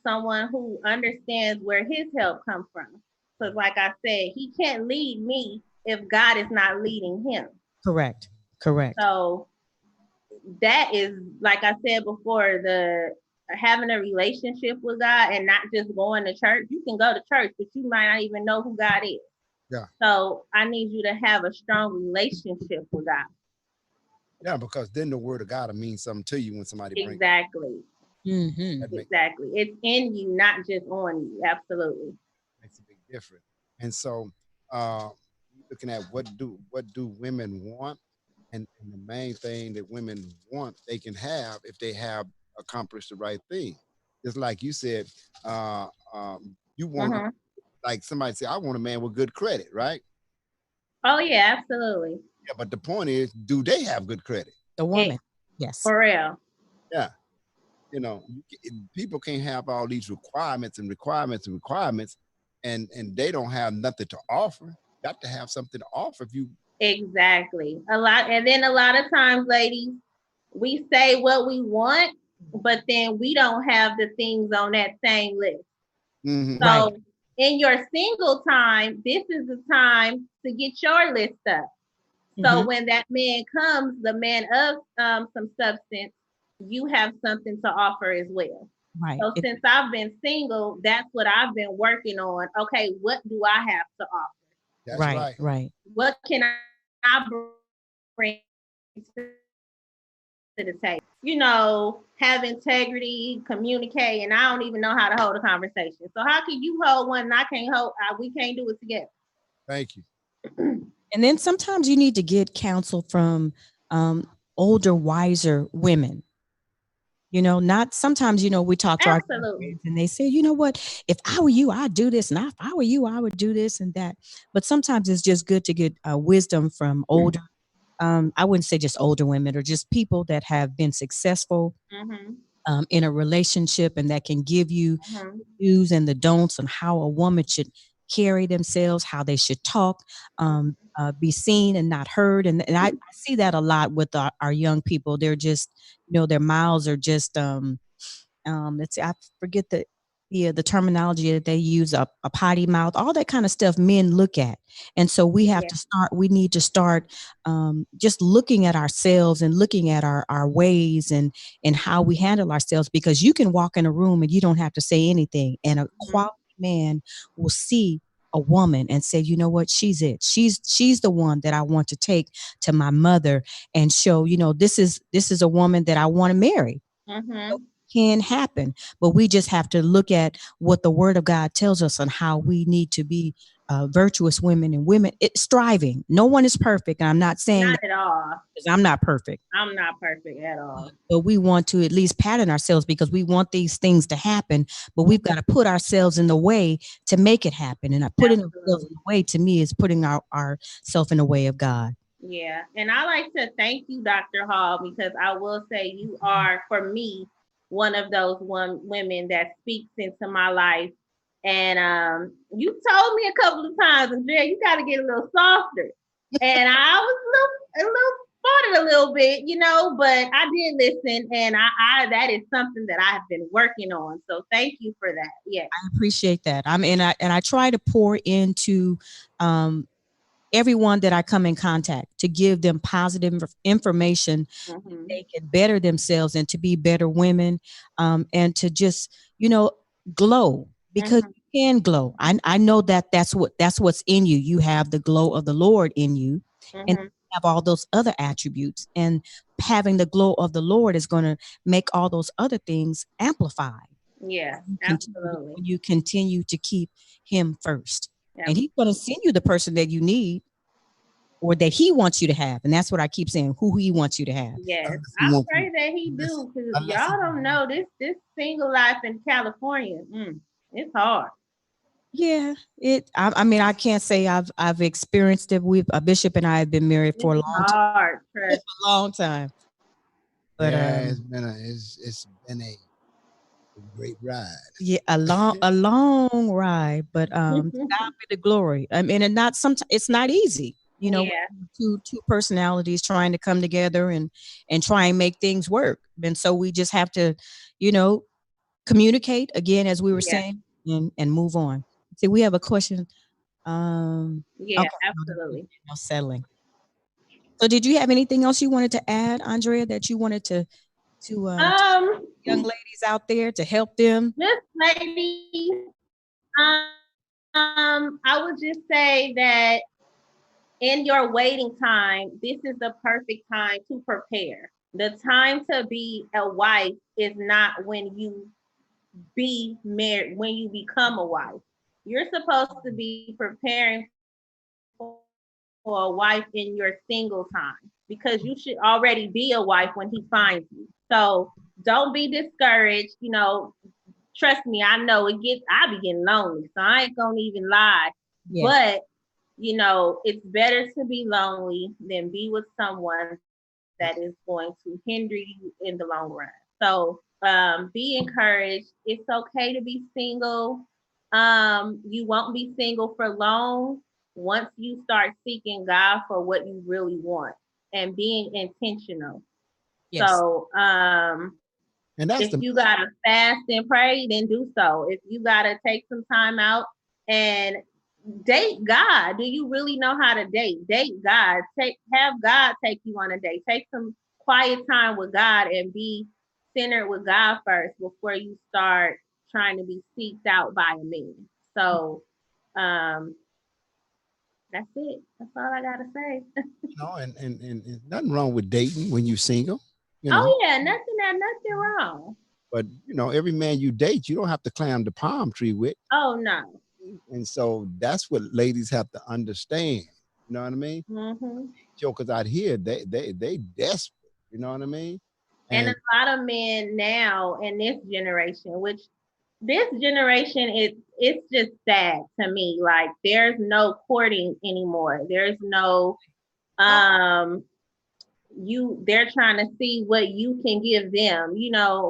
Someone who understands where his help comes from. Because, like I said, he can't lead me if God is not leading him. Correct. Correct. So that is, like I said before, the having a relationship with God and not just going to church. You can go to church, but you might not even know who God is. Yeah. So I need you to have a strong relationship with God. Yeah. Because then the word of God will mean something to you when somebody brings it. Exactly. Hmm. That Exactly. It's in you, not just on you. Absolutely. makes a big difference. And so, uh, looking at what do women want, and the main thing that women want, they can have if they have accomplished the right thing. Just like you said, you want Mm-hmm. like somebody say, I want a man with good credit, right? Oh yeah, absolutely. Yeah, but the point is, do they have good credit? The It woman. Yes. for real. Yeah. People can't have all these requirements and requirements and requirements, and they don't have nothing to offer. Got to have something to offer if you. Exactly. A lot, and then a lot of times, ladies, we say what we want, but then we don't have the things on that same list. Hmm. Right. So in your single time, this is the time to get your list up. So Hmm. when that man comes, the man of some substance, you have something to offer as well. Right. So since I've been single, that's what I've been working on. Okay, what do I have to offer? That's Right. right. Right. What can I bring to the table? Have integrity, communicate, and I don't even know how to hold a conversation. So how can you hold one and I can't hold? We can't do it together. Thank you. And then sometimes you need to get counsel from um, older, wiser women. Not sometimes, we talk to our Absolutely. friends and they say, you know what, if I were you, I'd do this. And if I were you, I would do this and that. But sometimes it's just good to get wisdom from older, I wouldn't say just older women, or just people that have been successful Mm-hmm. in a relationship, and that can give you Mm-hmm. do's and the don'ts on how a woman should carry themselves, how they should talk, be seen and not heard. And I see that a lot with our young people. They're just, their mouths are just, let's see, I forget the terminology that they use, a potty mouth, all that kind of stuff men look at. And so Yeah. we need to start just looking at ourselves and looking at our ways and how we handle ourselves, because you can walk in a room and you don't have to say anything, and a Mm-hmm. quality man will see a woman and say, you know what, she's it. She's the one that I want to take to my mother and show, this is a woman that I want to marry. Mm-hmm. Can happen, but we just have to look at what the Word of God tells us on how we need to be virtuous women and women. It's striving. No one is perfect, and I'm not saying Not that at all. because I'm not perfect. I'm not perfect at all. But we want to at least pattern ourselves because we want these things to happen, but we've got to put ourselves in the way to make it happen. And putting ourselves in Absolutely. the way to me is putting ourself in the way of God. Yeah. And I like to thank you, Dr. Hall, because I will say you are, for me, one of those women that speaks into my life. And you told me a couple of times, Andrea, you got to get a little softer. And I was a little farted a little bit, but I did listen, and I that is something that I have been working on. So thank you for that. Yeah. I appreciate that. And I try to pour into um, everyone that I come in contact to give them positive information Mm-hmm. they can better themselves and to be better women, and to just glow because Mm-hmm. you can glow. I know that's what's in you. You have the glow of the Lord in you, and Mm-hmm. have all those other attributes. And having the glow of the Lord is going to make all those other things amplified. Yeah, Continue, absolutely. when you continue to keep Him first, and He's going to Absolutely. send you the person that you need or that He wants you to have. And that's what I keep saying, who He wants you to have. Yes, Unless he I wants you, pray that he unless, do, because unless he, y'all don't know this single life in California. It's hard. Yeah, I mean, I can't say I've experienced it. We've a bishop and I have been married for It's hard. Trust. a long time. But yeah, it's been a great ride. yeah, a long ride. But to God be the glory. I mean, and not sometimes it's not easy. Yeah. Two personalities trying to come together and try and make things work. And so we just have to, you know, communicate again, as we were Yeah. saying, and move on. See, we have a question. Yeah. Okay, Absolutely. no settling. So, did you have anything else you wanted to add, Andrea, that you wanted to Um, young ladies out there to help them? this lady, I would just say that in your waiting time, this is the perfect time to prepare. The time to be a wife is not when you be married, when you become a wife. You're supposed to be preparing for a wife in your single time because you should already be a wife when he finds you. So don't be discouraged. Trust me, I know I be getting lonely, so I ain't gonna even lie. But Yeah. it's better to be lonely than be with someone that is going to hinder you in the long run. So be encouraged. It's okay to be single. You won't be single for long once you start seeking God for what you really want and being intentional. Yes. So, And if that's the you main. gotta fast and pray, then do so. If you gotta take some time out and date God, do you really know how to date? Date God. Have God take you on a date. Take some quiet time with God and be centered with God first before you start trying to be seeked out by a man. So, um, that's it. That's all I gotta say. And nothing wrong with dating when you're single, you know. Oh yeah, nothing wrong. But every man you date, you don't have to climb the palm tree with. Oh no. And so that's what ladies have to understand. You know what I mean? Hmm. Jokers out here, they desperate. You know what I mean? And a And lot of men now in this generation, which this generation it's just sad to me. Like there's no courting anymore. There's no um they're trying to see what you can give them,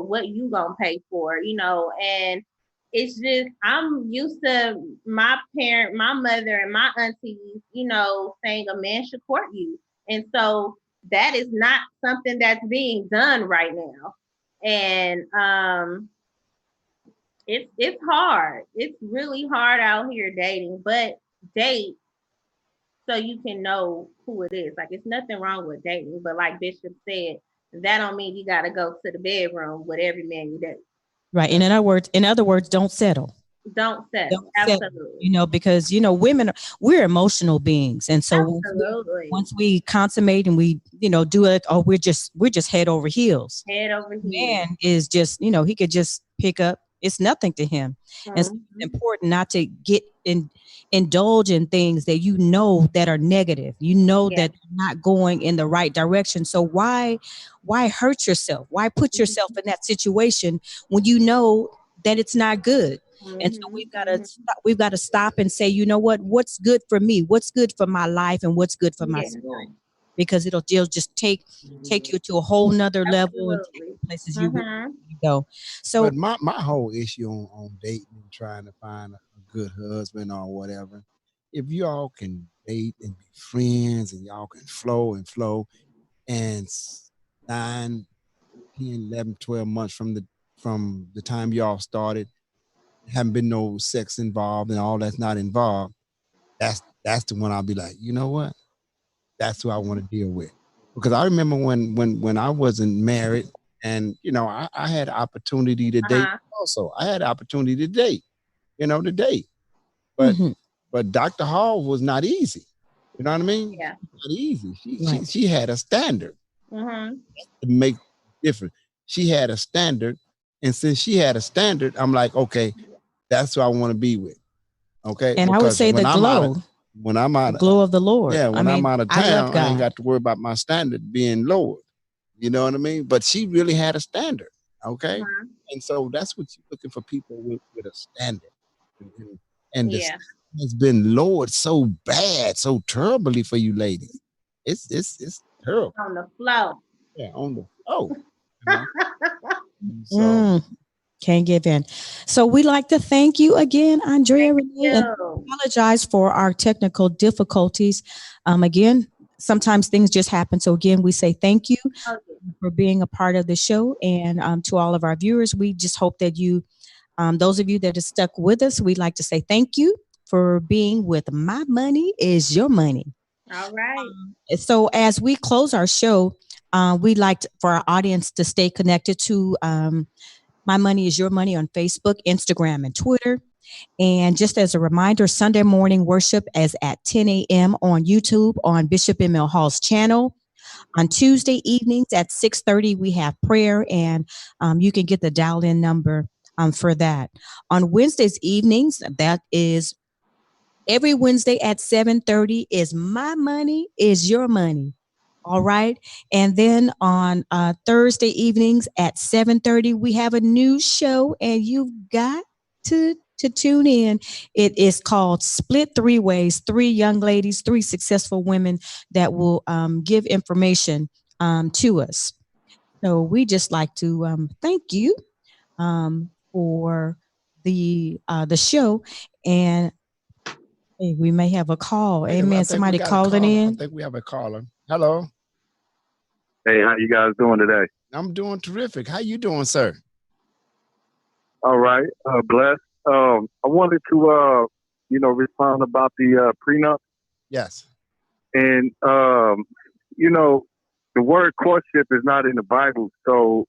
what you gonna pay for, and it's just I'm used to my mother and my aunties, saying a man should court you. And so that is not something that's being done right now. And it's hard. It's really hard out here dating, but date so you can know who it is. Like it's nothing wrong with dating, but like Bishop said, that don't mean you gotta go to the bedroom with every man you date. Right. And in other words, don't settle. Don't settle. Don't settle, Absolutely. because women, we're emotional beings, and so Absolutely. once we consummate and we do it, oh, we're just head over heels. Head over heels. Man is just, he could just pick up. It's nothing to him. And so it's Mhm. important not to get indulge in things that that are negative. Yeah. That you're not going in the right direction. So why hurt yourself? Why put yourself in that situation when you know that it's not good? And so Mhm. we've got to stop and say, you know what? What's good for me? What's good for my life, and what's good for my Yeah. spirit? Because it'll just take you to a whole nother level and take Absolutely. you places you really Mhm. want to go. But So my whole issue on dating and trying to find a good husband or whatever, if y'all can date and be friends and y'all can flow and 9, 10, 11, 12 months from the time y'all started, haven't been no sex involved and all that's not involved, that's the one I'll be like, you know what? That's who I want to deal with. Because I remember when I wasn't married and I had opportunity to date Uh-huh. also. I had opportunity to date, to date. But mhm, but Dr. Hall was not easy. You know what I mean? Yeah. Not easy. She right. she she had a standard Mhm. to make different. She had a standard, and since she had a standard, I'm like, okay, that's who I want to be with. Okay, And I would because say the when I'm out of, glow of the Lord. yeah, I when I'm mean, out of I love town, I ain't God. got to worry about my standard being lowered. You know what I mean? But she really had a standard. Okay, Uh-huh. and so that's what you're looking for, people with a standard, and the Yeah. standard has been lowered so bad, so terribly for you ladies. It's terrible. On the flow. Yeah, on the you know. And so Mm, can't give in. So we like to thank you again, Andrea Thank Renee, and you. apologize for our technical difficulties. Again, sometimes things just happen. So again, we say thank you Okay. for being a part of the show, and to all of our viewers, we just hope that those of you that are stuck with us, we'd like to say thank you for being with My Money is Your Money. All right. So as we close our show, we'd like for our audience to stay connected to My Money is Your Money on Facebook, Instagram, and Twitter. And just as a reminder, Sunday morning worship is at 10 a.m. on YouTube on Bishop M.L. Hall's channel. On Tuesday evenings at 6:30, we have prayer, and you can get the dial-in number for that. On Wednesdays evenings, that is every Wednesday at 7:30, is My Money is Your Money. All right. And then on Thursday evenings at 7:30, we have a new show, and you've got to tune in. It is called Split Three Ways, three young ladies, three successful women that will give information to us. So we just like to thank you for the show. And hey, we may have a call. wait, I Amen. think we Somebody got a calling caller. I in. think we have a caller. Hello, Hey, how you guys doing today? I'm doing terrific. How you doing, sir? All right, blessed. I wanted to, respond about the prenup, Yes. and you know, the word courtship is not in the Bible. So,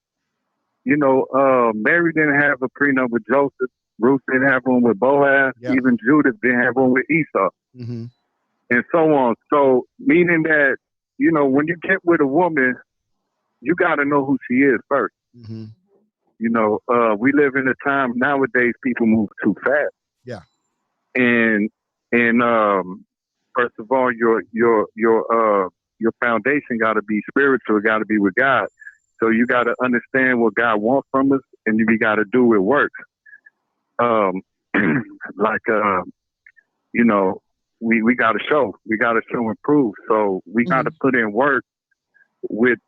Mary didn't have a prenup with Joseph. Ruth didn't have one with Boaz. Yeah. Even Judith didn't have one with Esau, Mm-hmm. and so on. So, meaning that, when you get with a woman, you got to know who she is first. Mm-hmm. We live in a time nowadays people move too fast. Yeah. And first of all, your foundation got to be spiritual, got to be with God. So you got to understand what God wants from us, and you got to do it works. Um, like you know, we got to show, and prove. So we got to Mhm. put in work with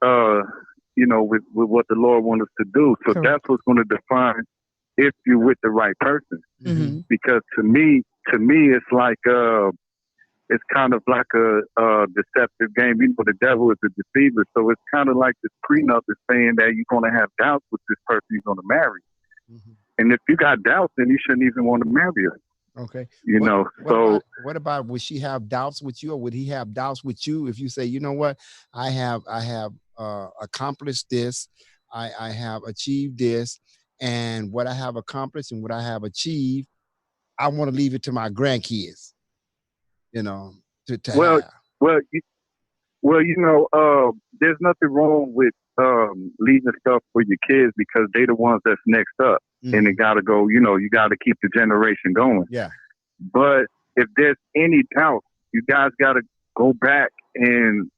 with what the Lord wants us to do. So Correct. that's what's going to define if you're with the right person. Mm-hmm. Mhm. Because to me, it's like it's kind of like a deceptive game. The devil is a deceiver, so it's kind of like this prenup is saying that you're going to have doubts with this person you're going to marry, Mm-hmm. and if you got doubts, then you shouldn't even want to marry her. Okay. You What know, what so about what about would she have doubts with you, or would he have doubts with you if you say, you know what, I have accomplished this, I have achieved this, and what I have accomplished and what I have achieved I want to leave it to my grandkids, you know, to Well, have. well, there's nothing wrong with leaving stuff for your kids because they the ones that's next up, and it gotta go. You gotta keep the generation going. Yeah. But if there's any doubt, you guys gotta go back and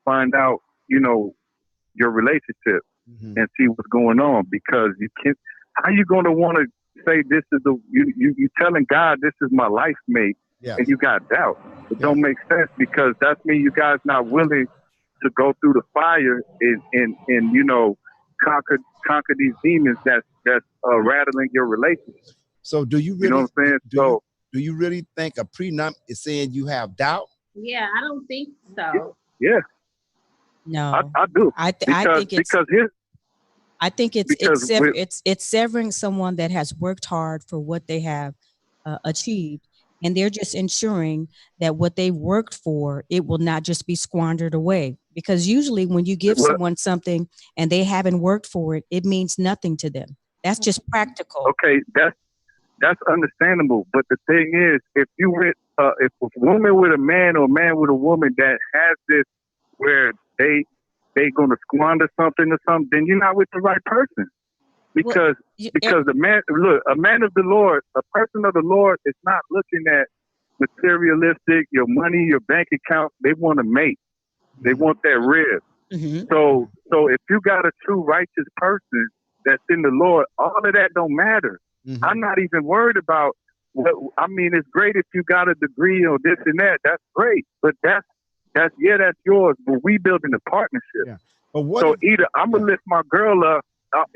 find out, your relationship and see what's going on because you can't. How you gonna want to say this is you telling God this is my life mate Yeah. and you got doubt? It Yeah. don't make sense because that means you guys not willing to go through the fire and conquer these demons that's rattling your relationship. So do you You know really what I'm saying? do you really think a prenup is saying you have doubt? Yeah, I don't think so. Yeah, No, I do I because think it's because his I think because with, it's severing someone that has worked hard for what they have achieved, and they're just ensuring that what they worked for it will not just be squandered away. Because usually, when you give well, someone something and they haven't worked for it, it means nothing to them. That's just practical. okay, that's understandable. But the thing is, if a woman with a man or a man with a woman that has this where they gonna squander something or something, then you're not with the right person. Well, Because you, because a man of the Lord, a person of the Lord is not looking at materialistic, your money, your bank account. They want to mate. They want that rib. mhm. So if you got a true righteous person that's in the Lord, all of that don't matter. I'm not even worried about what I mean. It's great if you got a degree or this and that. That's great, but that's yours. But we building a partnership. Yeah. But what So if, either I'm gonna lift my girl up,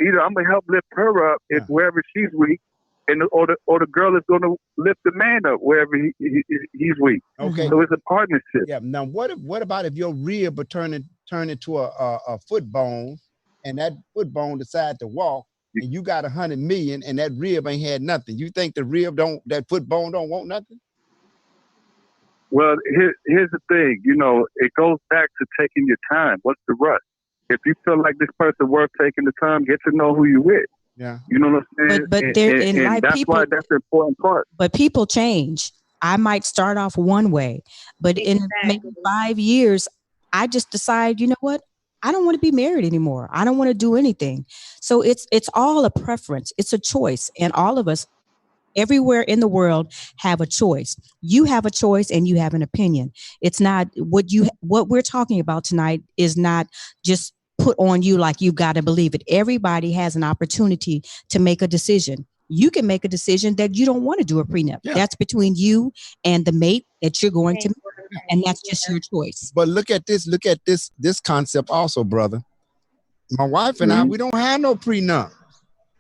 either I'm gonna help lift her up if wherever she's weak, and or the girl is gonna lift the man up wherever he's weak. okay. So it's a partnership. Yeah. Now what about if your rib would turn into a foot bone and that foot bone decide to walk and you got 100 million and that rib ain't had nothing? You think that foot bone don't want nothing? Well, here's the thing. It goes back to taking your time. What's the rush? If you feel like this person worth taking the time, get to know who you with. Yeah. You know what I'm saying? But there in And life, that's why that's the important part. but people change. I might start off one way, but in maybe Exactly. 5 years, I just decide, you know what? I don't want to be married anymore. I don't want to do anything. So it's all a preference. It's a choice, and all of us everywhere in the world have a choice. You have a choice and you have an opinion. It's not what we're talking about tonight is not just put on you like you've got to believe it. Everybody has an opportunity to make a decision. You can make a decision that you don't want to do a prenup. Yeah. That's between you and the mate that you're going to marry, and that's just your choice. But look at this concept also, brother. My wife and I, we don't have no prenup.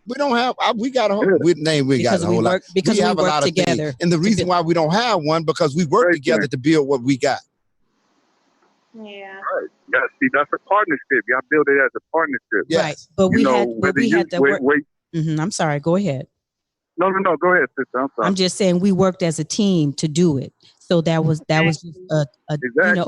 We don't have. We got a whole. We got Because a we whole lot. work because We we have a work lot of together. things, and the reason why we don't have one because we work Right, together to build what we got. Yeah. Right. Yeah. See, that's a partnership. Y'all build it as a partnership. Yes. Right. But we had to work. wait. I'm sorry. Go ahead. No. Go ahead, sister. I'm sorry. I'm just saying we worked as a team to do it. So that was just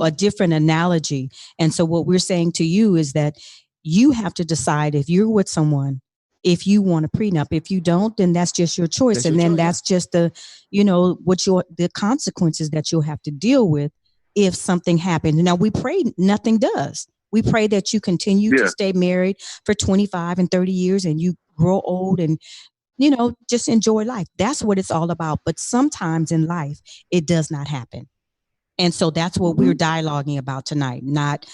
a different analogy. And so what we're saying to you is that you have to decide if you're with someone, if you want a prenup. If you don't, then that's just your choice. That's and your then choice, that's just the consequences that you'll have to deal with if something happens. Now we pray nothing does. We pray that you continue to stay married for 25 and 30 years and you grow old and just enjoy life. That's what it's all about. But sometimes in life, it does not happen. And so that's what we're dialoguing about tonight, not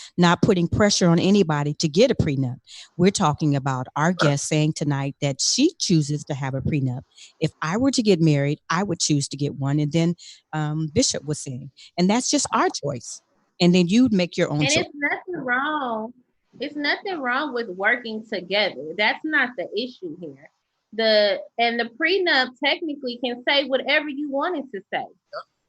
putting pressure on anybody to get a prenup. We're talking about our guest saying tonight that she chooses to have a prenup. If I were to get married, I would choose to get one. And then Bishop was saying, and that's just our choice. And then you'd make your own And choice. it's nothing wrong. It's nothing wrong with working together. That's not the issue here. The prenup technically can say whatever you want it to say.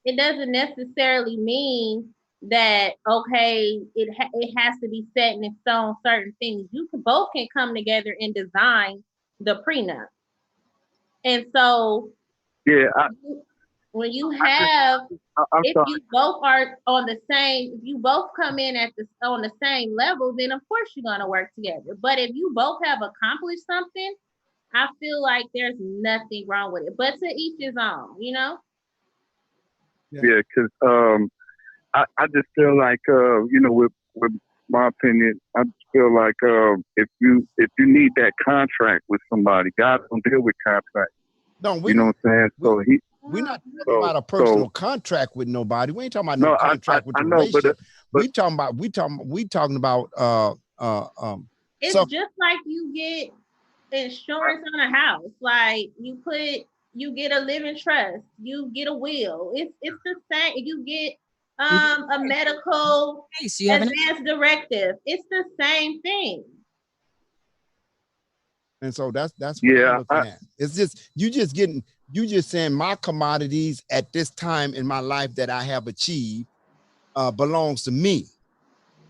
It doesn't necessarily mean that it has to be set in stone certain things. You both can come together and design the prenup. And so when you have if sorry. you both are on the same, if you both come in on the same level, then of course you're gonna work together. But if you both have accomplished something, I feel like there's nothing wrong with it, but to each his own, you know? Yeah, because I just feel like with my opinion, I just feel like if you need that contract with somebody, God don't deal with contracts. No, You know what I'm saying? So we're not talking about a personal contract with nobody. We ain't talking about no contract with the know, relationship. but we talking about it's so, just like you get insurance on a house. Like you get a living trust, you get a will. It's the same. You get a medical advance directive. It's the same thing. and so that's what I'm looking at. It's just you just saying my commodities at this time in my life that I have achieved belongs to me. You know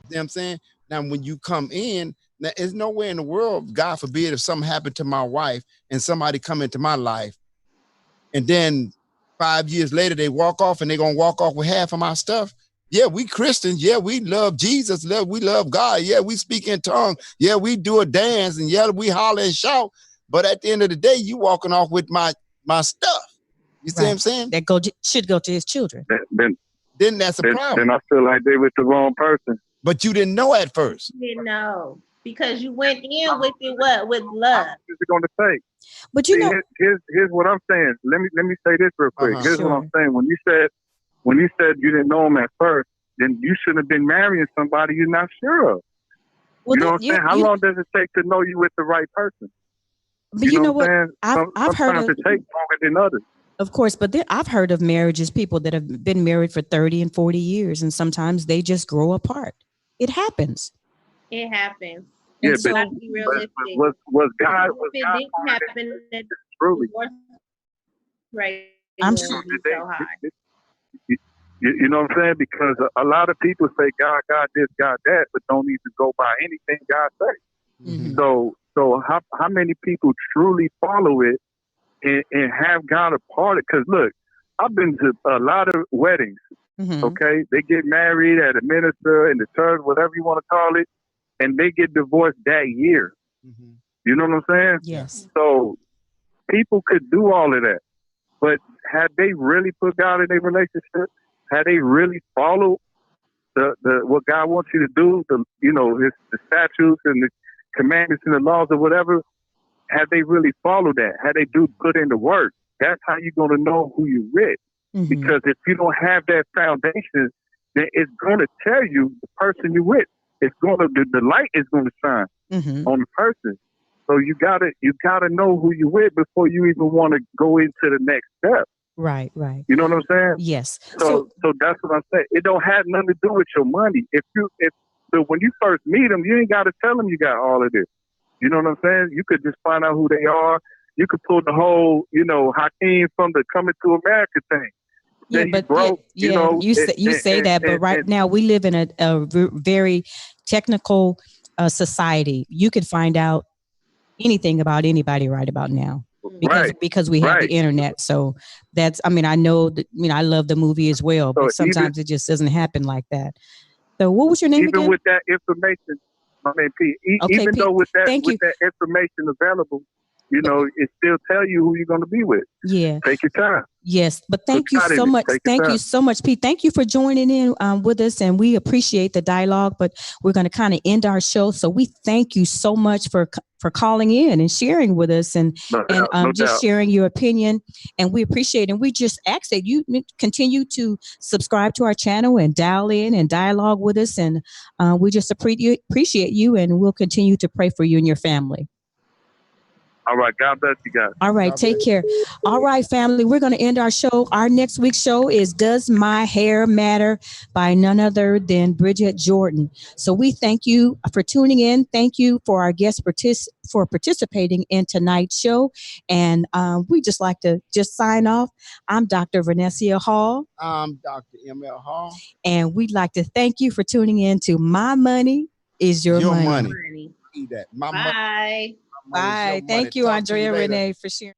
what I'm saying? Now, when you come in, now, there's nowhere in the world, God forbid, if something happened to my wife and somebody come into my life, and then 5 years later they walk off and they're gonna walk off with half of my stuff. Yeah, we Christians. Yeah, we love Jesus. We love God. Yeah, we speak in tongues. Yeah, we do a dance, and yeah, we holler and shout. But at the end of the day, you walking off with my stuff. You see what I'm saying? That should go to his children. Then that's a problem. Then I feel like they with the wrong person. But you didn't know at first. You didn't know because you went in with it with love. What's it going to take? But you know, here's what I'm saying. Let me say this real quick. Here's what I'm saying. When you said you didn't know him at first, then you shouldn't have been marrying somebody you're not sure of. Well, you know what I'm saying? How long does it take to know you with the right person? But you know what? I've heard of it takes longer than others. Of course, but I've heard of marriages, people that have been married for 30 and 40 years, and sometimes they just grow apart. It happens. It happens. Yeah, so, but was God didn't happen truly? I'm sure. So high. You know what I'm saying? Because a lot of people say God this, God that, but don't even go by anything God says. Mm-hmm. So how many people truly follow it and have God a part of it? Because look, I've been to a lot of weddings. Mm-hmm. Okay, they get married at a minister in the church, whatever you want to call it, and they get divorced that year. Mm-hmm. You know what I'm saying? Yes. So people could do all of that, but had they really put God in their relationship? Had they really followed the what God wants you to do? The statutes and the commandments and the laws or whatever. Had they really followed that? Had they put in the work? That's how you're going to know who you're with. Mm-hmm. Because if you don't have that foundation, then it's going to tell you the person you're with. It's going to the light is going to shine on the person. So you gotta know who you're with before you even want to go into the next step. Right. You know what I'm saying? Yes. So that's what I'm saying. It don't have nothing to do with your money. So when you first meet them, you ain't got to tell them you got all of this. You know what I'm saying? You could just find out who they are. You could pull the whole, Hakeem from the Coming to America thing. Yeah, but you say that, but right now we live in a very technical society. You could find out anything about anybody right about now because we have the internet. So that's, I know that, I love the movie as well, but sometimes it just doesn't happen like that. So what was your name again? Even with that information, P, even though with that information available, it still tell you who you're going to be with. Yeah. Take your time. Yes. But thank you so much. Thank you so much, Pete. Thank you for joining in with us. And we appreciate the dialogue, but we're going to kind of end our show. So we thank you so much for calling in and sharing with us and sharing your opinion. And we appreciate it. And we just ask that you continue to subscribe to our channel and dial in and dialogue with us. And we just appreciate you, and we'll continue to pray for you and your family. All right. God bless you guys. All right. Take care. All right, family. We're going to end our show. Our next week's show is Does My Hair Matter by none other than Bridget Jordan. So we thank you for tuning in. Thank you for our guests for participating in tonight's show. And we just like to sign off. I'm Dr. Vernessia Hall. I'm Dr. M.L. Hall. And we'd like to thank you for tuning in to My Money is Your Money. That. Bye. Bye. Thank you, Andrea Renee, for sharing.